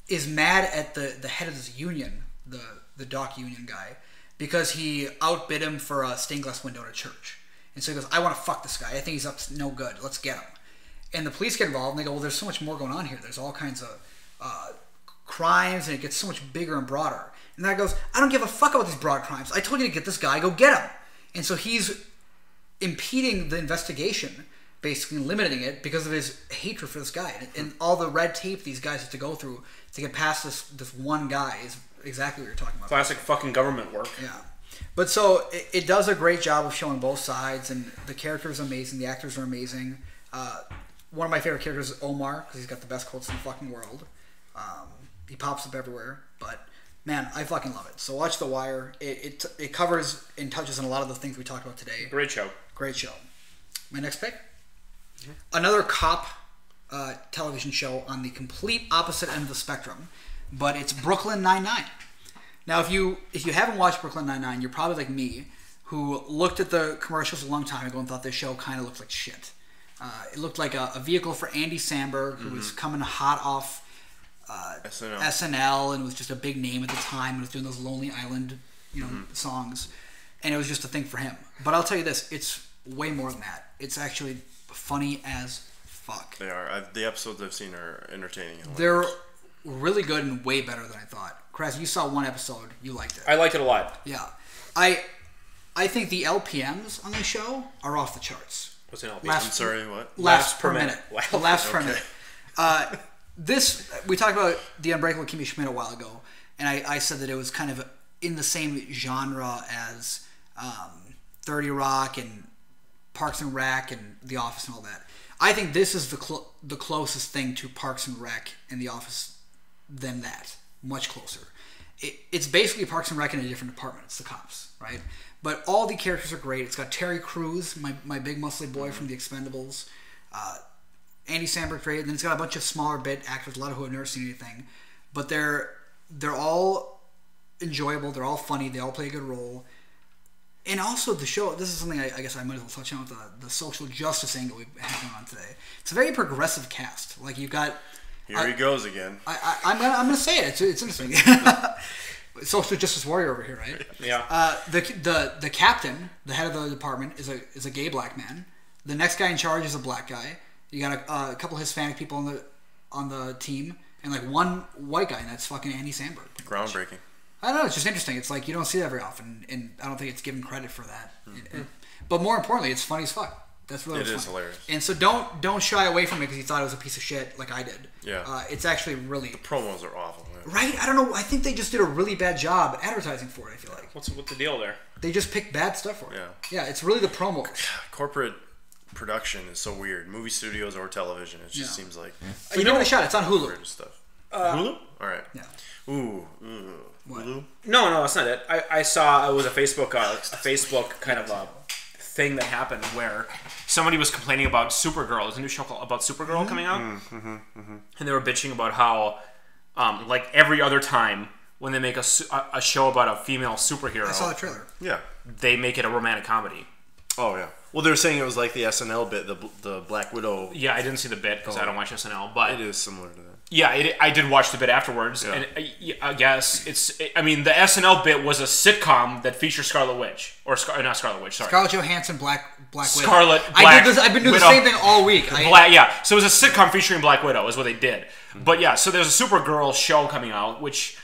is mad at the head of this union, the dock union guy, because he outbid him for a stained glass window at a church. And so he goes, I want to fuck this guy. I think he's up to no good. Let's get him. And the police get involved, and they go, well, there's so much more going on here. There's all kinds of crimes, and it gets so much bigger and broader. And the guy goes, I don't give a fuck about these broad crimes. I told you to get this guy. Go get him. And so he's impeding the investigation, basically limiting it because of his hatred for this guy. And all the red tape these guys have to go through to get past this one guy is exactly what you're talking about. Classic fucking government work. Yeah. But so it does a great job of showing both sides, and the character is amazing. The actors are amazing. One of my favorite characters is Omar, because he's got the best quotes in the fucking world. He pops up everywhere, but man, I fucking love it. So watch The Wire. It covers and touches on a lot of the things we talked about today. Great show. Great show. My next pick? Mm-hmm. Another cop television show on the complete opposite end of the spectrum, but it's Brooklyn Nine-Nine. Now, if you haven't watched Brooklyn Nine-Nine, you're probably like me, who looked at the commercials a long time ago and thought this show kind of looked like shit. It looked like a vehicle for Andy Samberg, who was coming hot off SNL and was just a big name at the time and was doing those Lonely Island songs. And it was just a thing for him. But I'll tell you this, it's way more than that. It's actually funny as fuck. They are. The episodes I've seen are entertaining. They're really good and way better than I thought. Chris, you saw one episode. You liked it. I liked it a lot. Yeah. I think the LPMs on this show are off the charts. What's an LPM? I'm sorry, what? Laughs per minute. Wow. Laughs per minute. We talked about The Unbreakable Kimmy Schmidt a while ago, and I said that it was kind of in the same genre as 30 Rock and Parks and Rec and The Office and all that. I think this is the closest thing to Parks and Rec and The Office than that. Much closer. It's basically Parks and Rec in a different department. It's the cops, right? But all the characters are great. It's got Terry Crews, my big muscly boy from The Expendables. Andy Samberg great. And then it's got a bunch of smaller bit actors, a lot of who have never seen anything. But they're all enjoyable. They're all funny. They all play a good role. And also the show, this is something I guess I might as well touch on with the social justice angle we have going on today. It's a very progressive cast. Like you've got... Here he goes again. I'm gonna say it. It's interesting. Social justice warrior over here, right? Yeah. The captain, the head of the department, is a gay black man. The next guy in charge is a black guy. You got a couple Hispanic people on the team, and like one white guy, and that's fucking Andy Samberg. Groundbreaking. I don't know. It's just interesting. It's like you don't see that very often, and I don't think it's given credit for that. But more importantly, it's funny as fuck. That's really it is hilarious. And so don't shy away from it because you thought it was a piece of shit like I did. Yeah. It's actually really... The promos are awful. Yeah. Right? I don't know. I think they just did a really bad job advertising for it, I feel like. What's the deal there? They just picked bad stuff for it. Yeah. Yeah, it's really the promos. Corporate production is so weird. Movie studios or television, it just seems like... You give it a shot. It's on Hulu. Stuff. Hulu? All right. Yeah. Ooh. What? Hulu? No, that's not it. I saw it was a Facebook kind of thing that happened where somebody was complaining about Supergirl. There's a new show about Supergirl coming out, and they were bitching about how, like every other time when they make a show about a female superhero, I saw the trailer. Yeah. They make it a romantic comedy. Oh yeah. Well, they're saying it was like the SNL bit, the Black Widow. Yeah, I didn't see the bit because I don't watch SNL, but it is similar to that. Yeah, I did watch the bit afterwards, and I guess I mean, the SNL bit was a sitcom that featured Scarlet Witch, or not Scarlet Witch, sorry, Scarlett Johansson, Black Widow. Scarlet. I've been doing the same thing all week. So it was a sitcom featuring Black Widow, is what they did. But yeah, so there's a Supergirl show coming out, which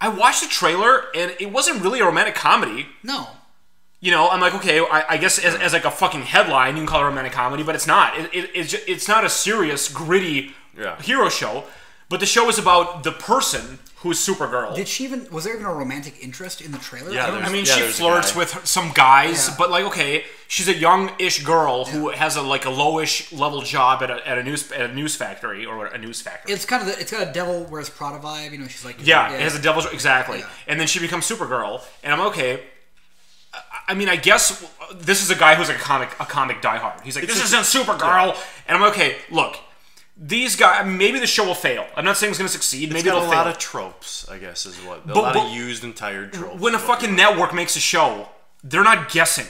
I watched the trailer, and it wasn't really a romantic comedy. No. You know, I'm like, okay, I guess as like a fucking headline, you can call it a romantic comedy, but it's not. It's not a serious, gritty hero show. But the show is about the person who's Supergirl. Was there even a romantic interest in the trailer? Yeah, I mean, she flirts with some guys, but like, okay, she's a young-ish girl who has a lowish level job at a news factory or a news factory. It's got a Devil Wears Prada vibe. You know, she's like, it has a devil's exactly, and then she becomes Supergirl, and I'm okay. I mean, I guess this is a guy who's like a comic diehard. He's like, this isn't Supergirl, and I'm okay. Look. These guys, maybe the show will fail. I'm not saying it's going to succeed. Maybe it'll fail. A lot of tropes, I guess, is what. A lot of used and tired tropes. When a fucking network makes a show, they're not guessing.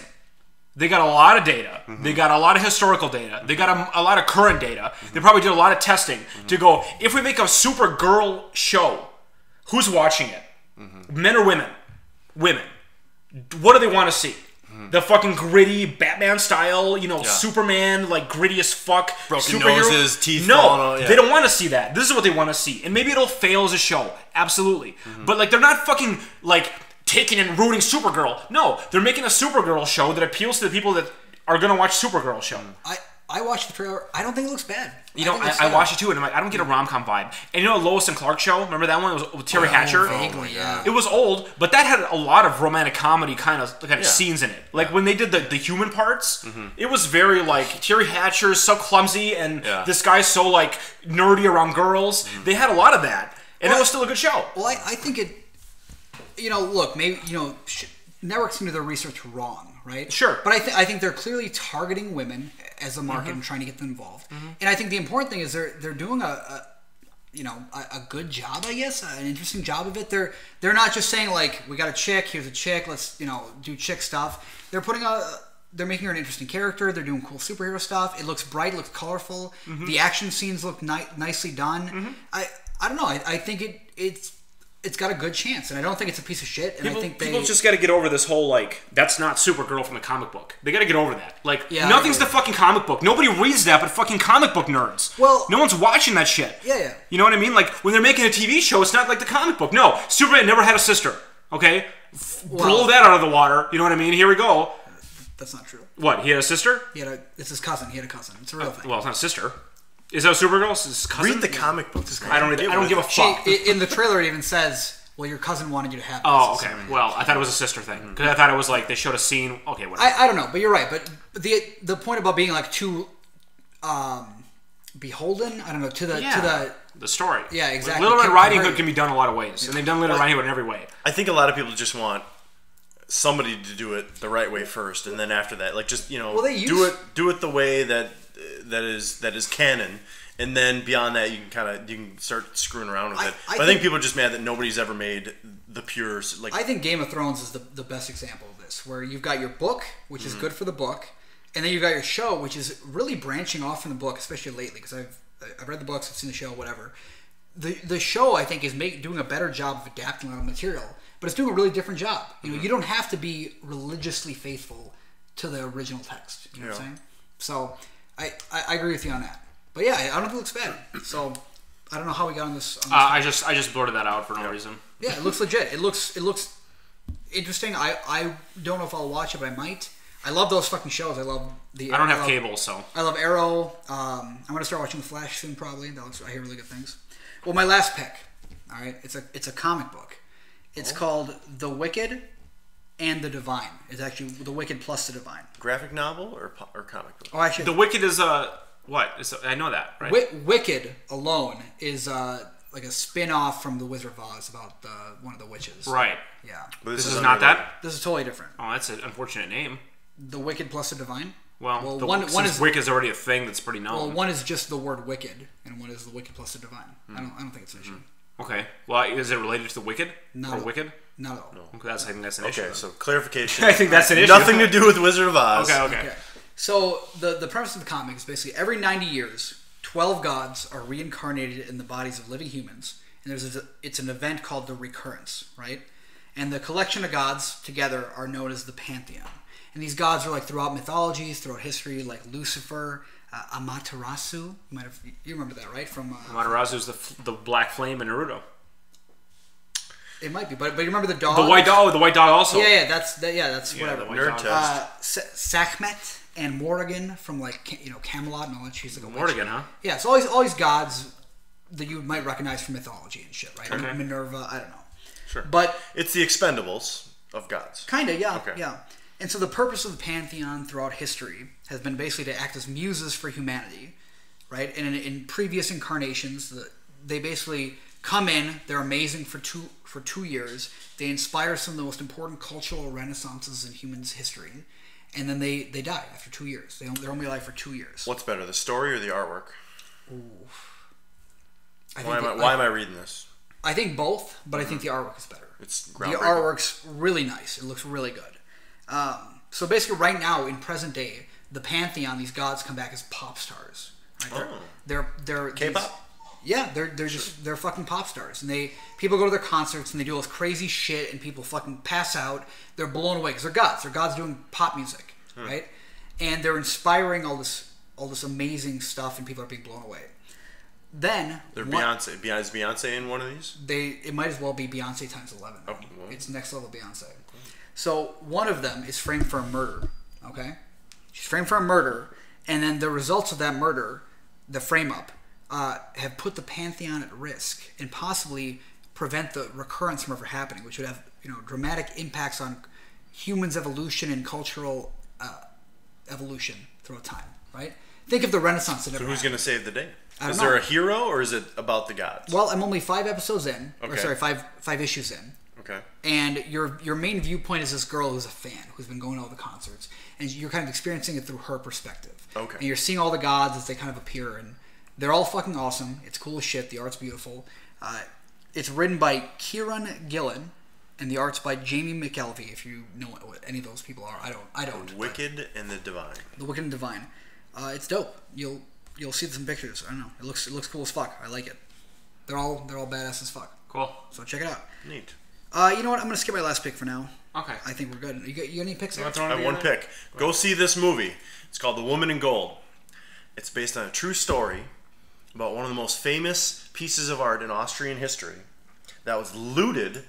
They got a lot of data. They got a lot of historical data. They got a lot of current data. They probably did a lot of testing to go, if we make a Supergirl show, who's watching it? Men or women? Women. What do they want to see? The fucking gritty Batman style, Superman, like gritty as fuck. Broken superhero. Noses, teeth falling out. They don't want to see that. This is what they want to see. And maybe it'll fail as a show. Absolutely. But like, they're not fucking like taking and ruining Supergirl. No, they're making a Supergirl show that appeals to the people that are going to watch Supergirl show. I watched the trailer. I don't think it looks bad. I watched it too, and I'm like, I don't get a rom-com vibe. And Lois and Clark show? Remember that one? It was with Terry Hatcher. Vaguely, yeah. It was old, but that had a lot of romantic comedy kind of scenes in it. Like when they did the human parts, it was very like Terry Hatcher's so clumsy, and this guy's so like nerdy around girls. They had a lot of that, and it was still a good show. Well, I think it. Look, maybe networks can do their research wrong, right? Sure. But I think they're clearly targeting women as a market and trying to get them involved. And I think the important thing is they're doing a good job, I guess, an interesting job of it. They're not just saying like, we got a chick, here's a chick, let's do chick stuff. They're making her an interesting character. They're doing cool superhero stuff. It looks bright, it looks colorful. The action scenes look nicely done. I don't know. I think it's got a good chance, and I don't think it's a piece of shit. And I think people just got to get over this whole like, that's not Supergirl from the comic book. They got to get over that. Like, nothing's the fucking comic book. Nobody reads that, but fucking comic book nerds. Well, no one's watching that shit. Yeah. You know what I mean? Like when they're making a TV show, it's not like the comic book. No, Superman never had a sister. Okay, blow that out of the water. You know what I mean? Here we go. That's not true. What? He had a sister? It's his cousin. He had a cousin. It's a real thing. Well, it's not a sister. Is that Supergirl? It's his cousin? Read the comic book. I don't give a fuck. In the trailer, it even says, well, your cousin wanted you to have this. Oh, okay. Well, I thought it was a sister thing. Because I thought it was like they showed a scene. Okay, whatever. I don't know, but you're right. But the point about being like too beholden, I don't know, to the story. Yeah, exactly. Little Red Riding Hood can be done a lot of ways. And they've done Little Riding Hood in every way. I think a lot of people just want somebody to do it the right way first, and then after that, like just do it the way that is canon. And then beyond that, you can start screwing around with it. I think people are just mad that nobody's ever made the pure like. I think Game of Thrones is the best example of this, where you've got your book, which is good for the book, and then you've got your show, which is really branching off from the book, especially lately, because I've read the books, I've seen the show, whatever. The show, I think, is doing a better job of adapting a lot of material, but it's doing a really different job. You don't have to be religiously faithful to the original text. You know what I'm saying? So I agree with you on that. But yeah, I don't think it looks bad. So I don't know how we got on this. I just blurted that out for no reason. Yeah, it looks legit. It looks interesting. I don't know if I'll watch it, but I might. I love those fucking shows. I don't have cable, so I love Arrow. I'm gonna start watching The Flash soon, probably. I hear really good things. Well, my last pick. All right, it's a comic book. It's called The Wicked and the Divine. It's actually The Wicked plus the Divine. Graphic novel or comic book? Oh, actually, The Wicked is what? I know that, right? Wicked alone is like a spin-off from The Wizard of Oz about one of the witches. Right. Yeah. This is not that? This is totally different. Oh, that's an unfortunate name. The Wicked plus the Divine? Well one is Wicked is already a thing that's pretty known. Well, one is just the word wicked, and one is the Wicked plus the Divine. I don't think it's an issue. Okay. Well, is it related to the Wicked? No. Or Wicked? Not at all. No. Okay, I think that's an issue. Okay, so clarification. I think that's an issue. Nothing to do with Wizard of Oz. Okay. So the premise of the comic is basically every 90 years, 12 gods are reincarnated in the bodies of living humans, and it's an event called the recurrence, right? And the collection of gods together are known as the pantheon. And these gods are like throughout mythologies, throughout history, like Lucifer, Amaterasu. You remember that, right? From Amaterasu is the black flame in Naruto. It might be, but you remember the dog? The white dog also. Yeah, that's whatever. Nerd test. Sekhmet and Morrigan from Camelot and all that. She's like a Morrigan, witch. huh? Yeah, so all these gods that you might recognize from mythology and shit, right? Okay. Minerva, I don't know. Sure. But it's the Expendables of gods. Kinda, yeah, Okay. yeah. And so the purpose of the pantheon throughout history has been basically to act as muses for humanity, right? And in previous incarnations, they basically come in. They're amazing for 2 years. They inspire some of the most important cultural renaissances in humans' history, and then they die after 2 years. They're only alive for 2 years. What's better, the story or the artwork? Ooh. Why am I reading this? I think both, but I think the artwork is better. It's The groundbreaking. artwork's really nice. It looks really good. So basically, right now in present day, the pantheon, these gods come back as pop stars. Right? They're K-pop? Yeah, they're fucking pop stars, and people go to their concerts and they do all this crazy shit, and people fucking pass out. They're blown away because they're gods. They're gods doing pop music, right? And they're inspiring all this amazing stuff, and people are being blown away. Then They're Beyonce. Is Beyonce in one of these? It might as well be Beyonce times 11. Oh, well. It's next level Beyonce. So one of them is framed for a murder. Okay, she's framed for a murder, and then the results of that murder, the frame up, have put the pantheon at risk and possibly prevent the recurrence from ever happening, which would have dramatic impacts on humans' evolution and cultural evolution throughout time. Right? Think of the Renaissance. So who's going to save the day? Is there a hero, or is it about the gods? Well, I'm only 5 episodes in. Okay. Or sorry, five issues in. Okay. And your main viewpoint is this girl who's a fan, who's been going to all the concerts, and you're kind of experiencing it through her perspective. Okay. And you're seeing all the gods as they kind of appear, and they're all fucking awesome. It's cool as shit. The art's beautiful. It's written by Kieran Gillen, and the art's by Jamie McKelvey. If you know what any of those people are, I don't. The Wicked and the Divine. The Wicked and Divine. It's dope. You'll see some pictures. I don't know. It looks cool as fuck. I like it. They're all badass as fuck. Cool. So check it out. Neat. You know what? I'm gonna skip my last pick for now. Okay. I think we're good. You got any picks? You want There? to I have one pick. Go see this movie. It's called The Woman in Gold. It's based on a true story about one of the most famous pieces of art in Austrian history that was looted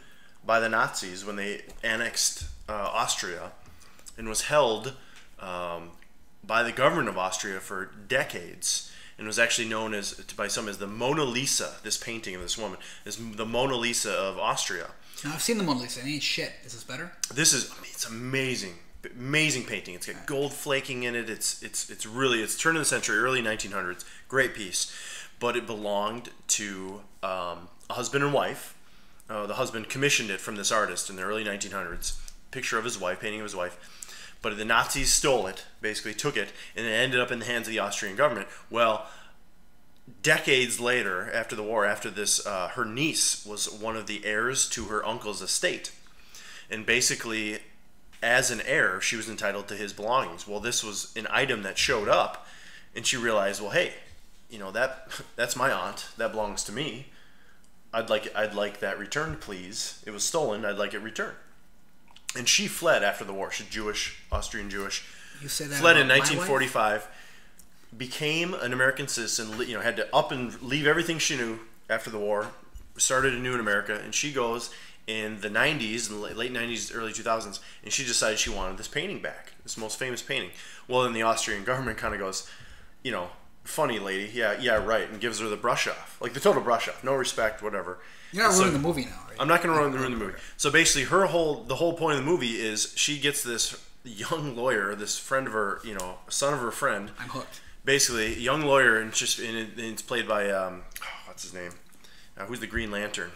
by the Nazis when they annexed Austria, and was held by the government of Austria for decades, and was actually known by some as the Mona Lisa. This painting of this woman is the Mona Lisa of Austria. No, I've seen the Mona Lisa. It ain't shit. Is this better? It's amazing painting. It's got gold flaking in it. It's turn of the century, early 1900s. Great piece, but it belonged to a husband and wife. The husband commissioned it from this artist in the early 1900s. Picture of his wife, painting of his wife. But the Nazis stole it, basically took it, and it ended up in the hands of the Austrian government. Well, decades later, after the war, after this, her niece was one of the heirs to her uncle's estate. And basically, as an heir, she was entitled to his belongings. Well, this was an item that showed up, and she realized, well, hey, that's my aunt. That belongs to me. I'd like that returned, please. It was stolen. I'd like it returned. And she fled after the war. She's Jewish, Austrian Jewish. You say that fled in about my 1945, became an American citizen. Had to up and leave everything she knew after the war. Started anew in America, and she goes in the 90s, in the late 90s, early 2000s, and she decided she wanted this painting back, this most famous painting. Well, then the Austrian government kind of goes, funny lady, yeah, right, and gives her the brush off, like the total brush off, no respect, whatever. You're not ruining the movie now, right? I'm not going to ruin the movie. So basically, the whole point of the movie is she gets this young lawyer, this friend of her, son of her friend. I'm hooked. Basically, young lawyer, and it's played by what's his name? Who's the Green Lantern?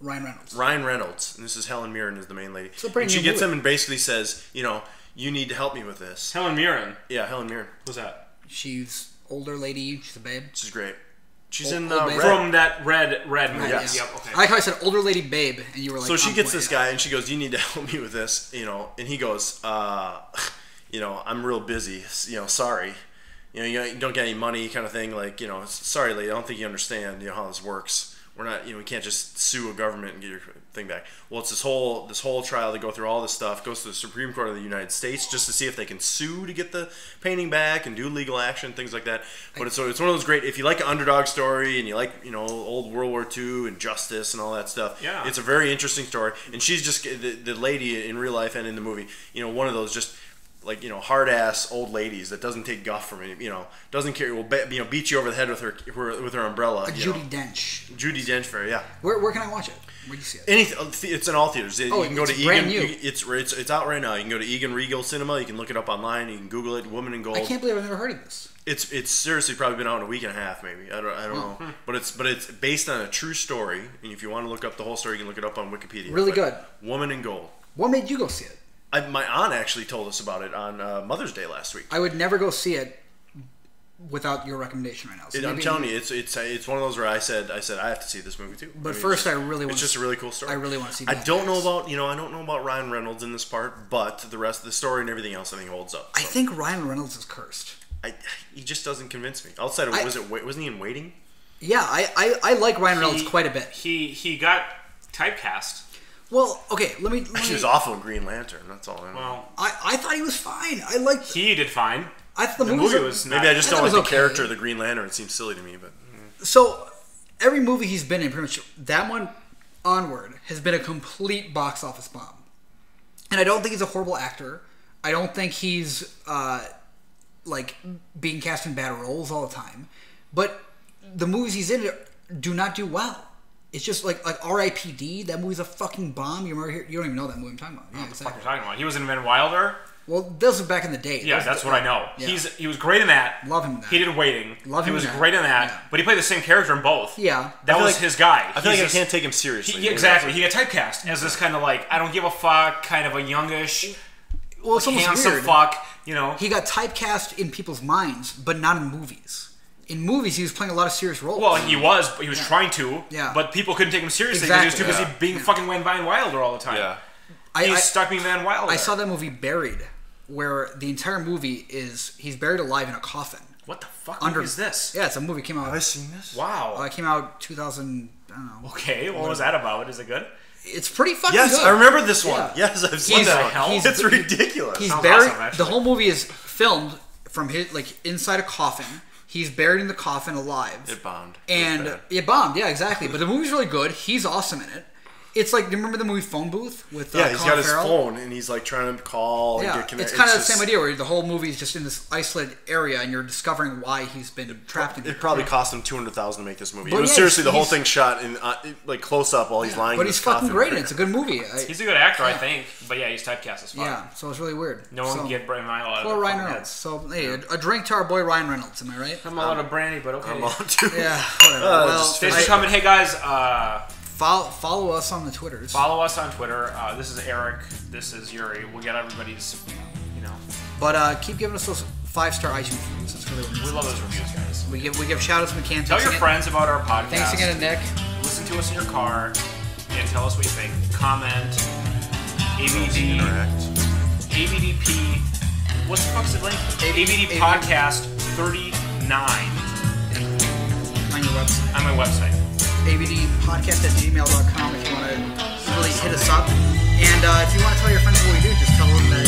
Ryan Reynolds. Ryan Reynolds, and this is Helen Mirren is the main lady. So pretty and she new gets movie. him and basically says, you need to help me with this. Helen Mirren. Yeah, Helen Mirren. Who's that? She's older lady. She's a babe. She's great. She's Old in babe. Red. From that red movie. Yes. Yep. Okay. I like how I said older lady babe, and you were like. So she on gets point. this guy, and she goes, "You need to help me with this," and he goes, "I'm real busy, sorry." you don't get any money kind of thing. Like, sorry, lady, I don't think you understand, how this works. We're not, we can't just sue a government and get your thing back. Well, it's this whole trial. They go through all this stuff, goes to the Supreme Court of the United States just to see if they can sue to get the painting back and do legal action, things like that. But it's one of those great, if you like an underdog story and you like, old World War II and justice and all that stuff, it's a very interesting story. And she's just, the lady in real life and in the movie, one of those just, like, hard ass old ladies that doesn't take guff from it, doesn't care, will beat you over the head with her umbrella. Judi Dench. Judi Dench, yeah. Where can I watch it? Where do you see it? It's in all theaters. You can go to Egan. Brand new. It's out right now. You can go to Egan Regal Cinema. You can look it up online. You can Google it. Woman in Gold. I can't believe I've never heard of this. It's seriously probably been out in a week and a half, maybe. I don't know. But it's based on a true story. And if you want to look up the whole story, you can look it up on Wikipedia. Really good. Woman in Gold. What made you go see it? My aunt actually told us about it on Mother's Day last week. I would never go see it without your recommendation right now. So I'm telling you, it's one of those where I said I have to see this movie too. But first, I really want. It's just a really cool story. I really want to see. I don't know about Ryan Reynolds in this part, but the rest of the story and everything else I think holds up. So. I think Ryan Reynolds is cursed. He just doesn't convince me. Outside of wasn't he in Waiting? Yeah, I like Ryan Reynolds quite a bit. He got typecast. Well, okay, let me. He was awful in Green Lantern. That's all I know. Well, I thought he was fine. I liked. He did fine. I thought the movie was. Maybe I just don't like the okay. character of the Green Lantern. It seems silly to me, but. So, every movie he's been in, pretty much that one onward, has been a complete box office bomb. And I don't think he's a horrible actor. I don't think he's like being cast in bad roles all the time. But the movies he's in do not do well. It's just like R.I.P.D. That movie's a fucking bomb. You remember? You don't even know that movie I'm talking about. Yeah, what the fuck you're talking about? He was in Van Wilder. Well, this was back in the day. Yeah, that's what I know. Yeah. He was great in that. Love him in that. He did Waiting. Love him He was in that. great in that. Yeah. But he played the same character in both. Yeah. That was his guy. I feel like I can't take him seriously. Exactly. He got typecast as this kind of like, I don't give a fuck, kind of a youngish, well, it's almost handsome weird. fuck, He got typecast in people's minds, but not in movies. In movies, he was playing a lot of serious roles. Well, he was trying to, yeah. But people couldn't take him seriously Exactly. because he was too busy being fucking Van Wilder all the time. Yeah. He's stuck being Van Wilder. I saw that movie Buried, where the entire movie is he's buried alive in a coffin. What the fuck movie is this? Yeah, it's a movie. Came out. Have I seen this? Wow. It came out 2000. I don't know. Okay, what was that about? Is it good? It's pretty fucking yes, good. I remember this one. Yeah. Yes, I've seen that one. It's ridiculous. He's Sounds buried. awesome, actually. The whole movie is filmed from his inside a coffin. He's buried in the coffin alive. It bombed. And it bombed, yeah, exactly. But the movie's really good. He's awesome in it. It's like, do you remember the movie Phone Booth with he's Colin got his Farrell? phone and he's like trying to call. Yeah, and get connected. it's kind of the same idea where the whole movie is just in this isolated area and you're discovering why he's been trapped in. It probably cost him $200,000 to make this movie. But it was yeah, seriously the whole he's- thing shot in like close up while he's lying. But in he's his fucking coffin. great in it. It's a good movie. He's a good actor, I think. But yeah, he's typecast as fuck. Yeah, so it's really weird. No one can get Brian Wilder out of Poor their Ryan fucking Reynolds. heads. So, hey, a drink to our boy Ryan Reynolds, am I right? I'm all out of brandy, but okay. I'm on too. Yeah, whatever. Well, Thanks for coming. Hey guys, follow us on the Twitters. follow us on Twitter. This is Eric. This is Yuri. We'll get everybody's, But keep giving us those 5-star iTunes reviews. That's really what we love those reviews, guys. we give shout outs. We can't Tell your friends about our podcast. Thanks again to Nick. Listen to us in your car and tell us what you think. Comment. AVDP. What the fuck's it linked? AVD Podcast 39 On your website. on my website. avdpodcast@gmail.com if you want to really hit us up. And if you want to tell your friends what we do, just tell them that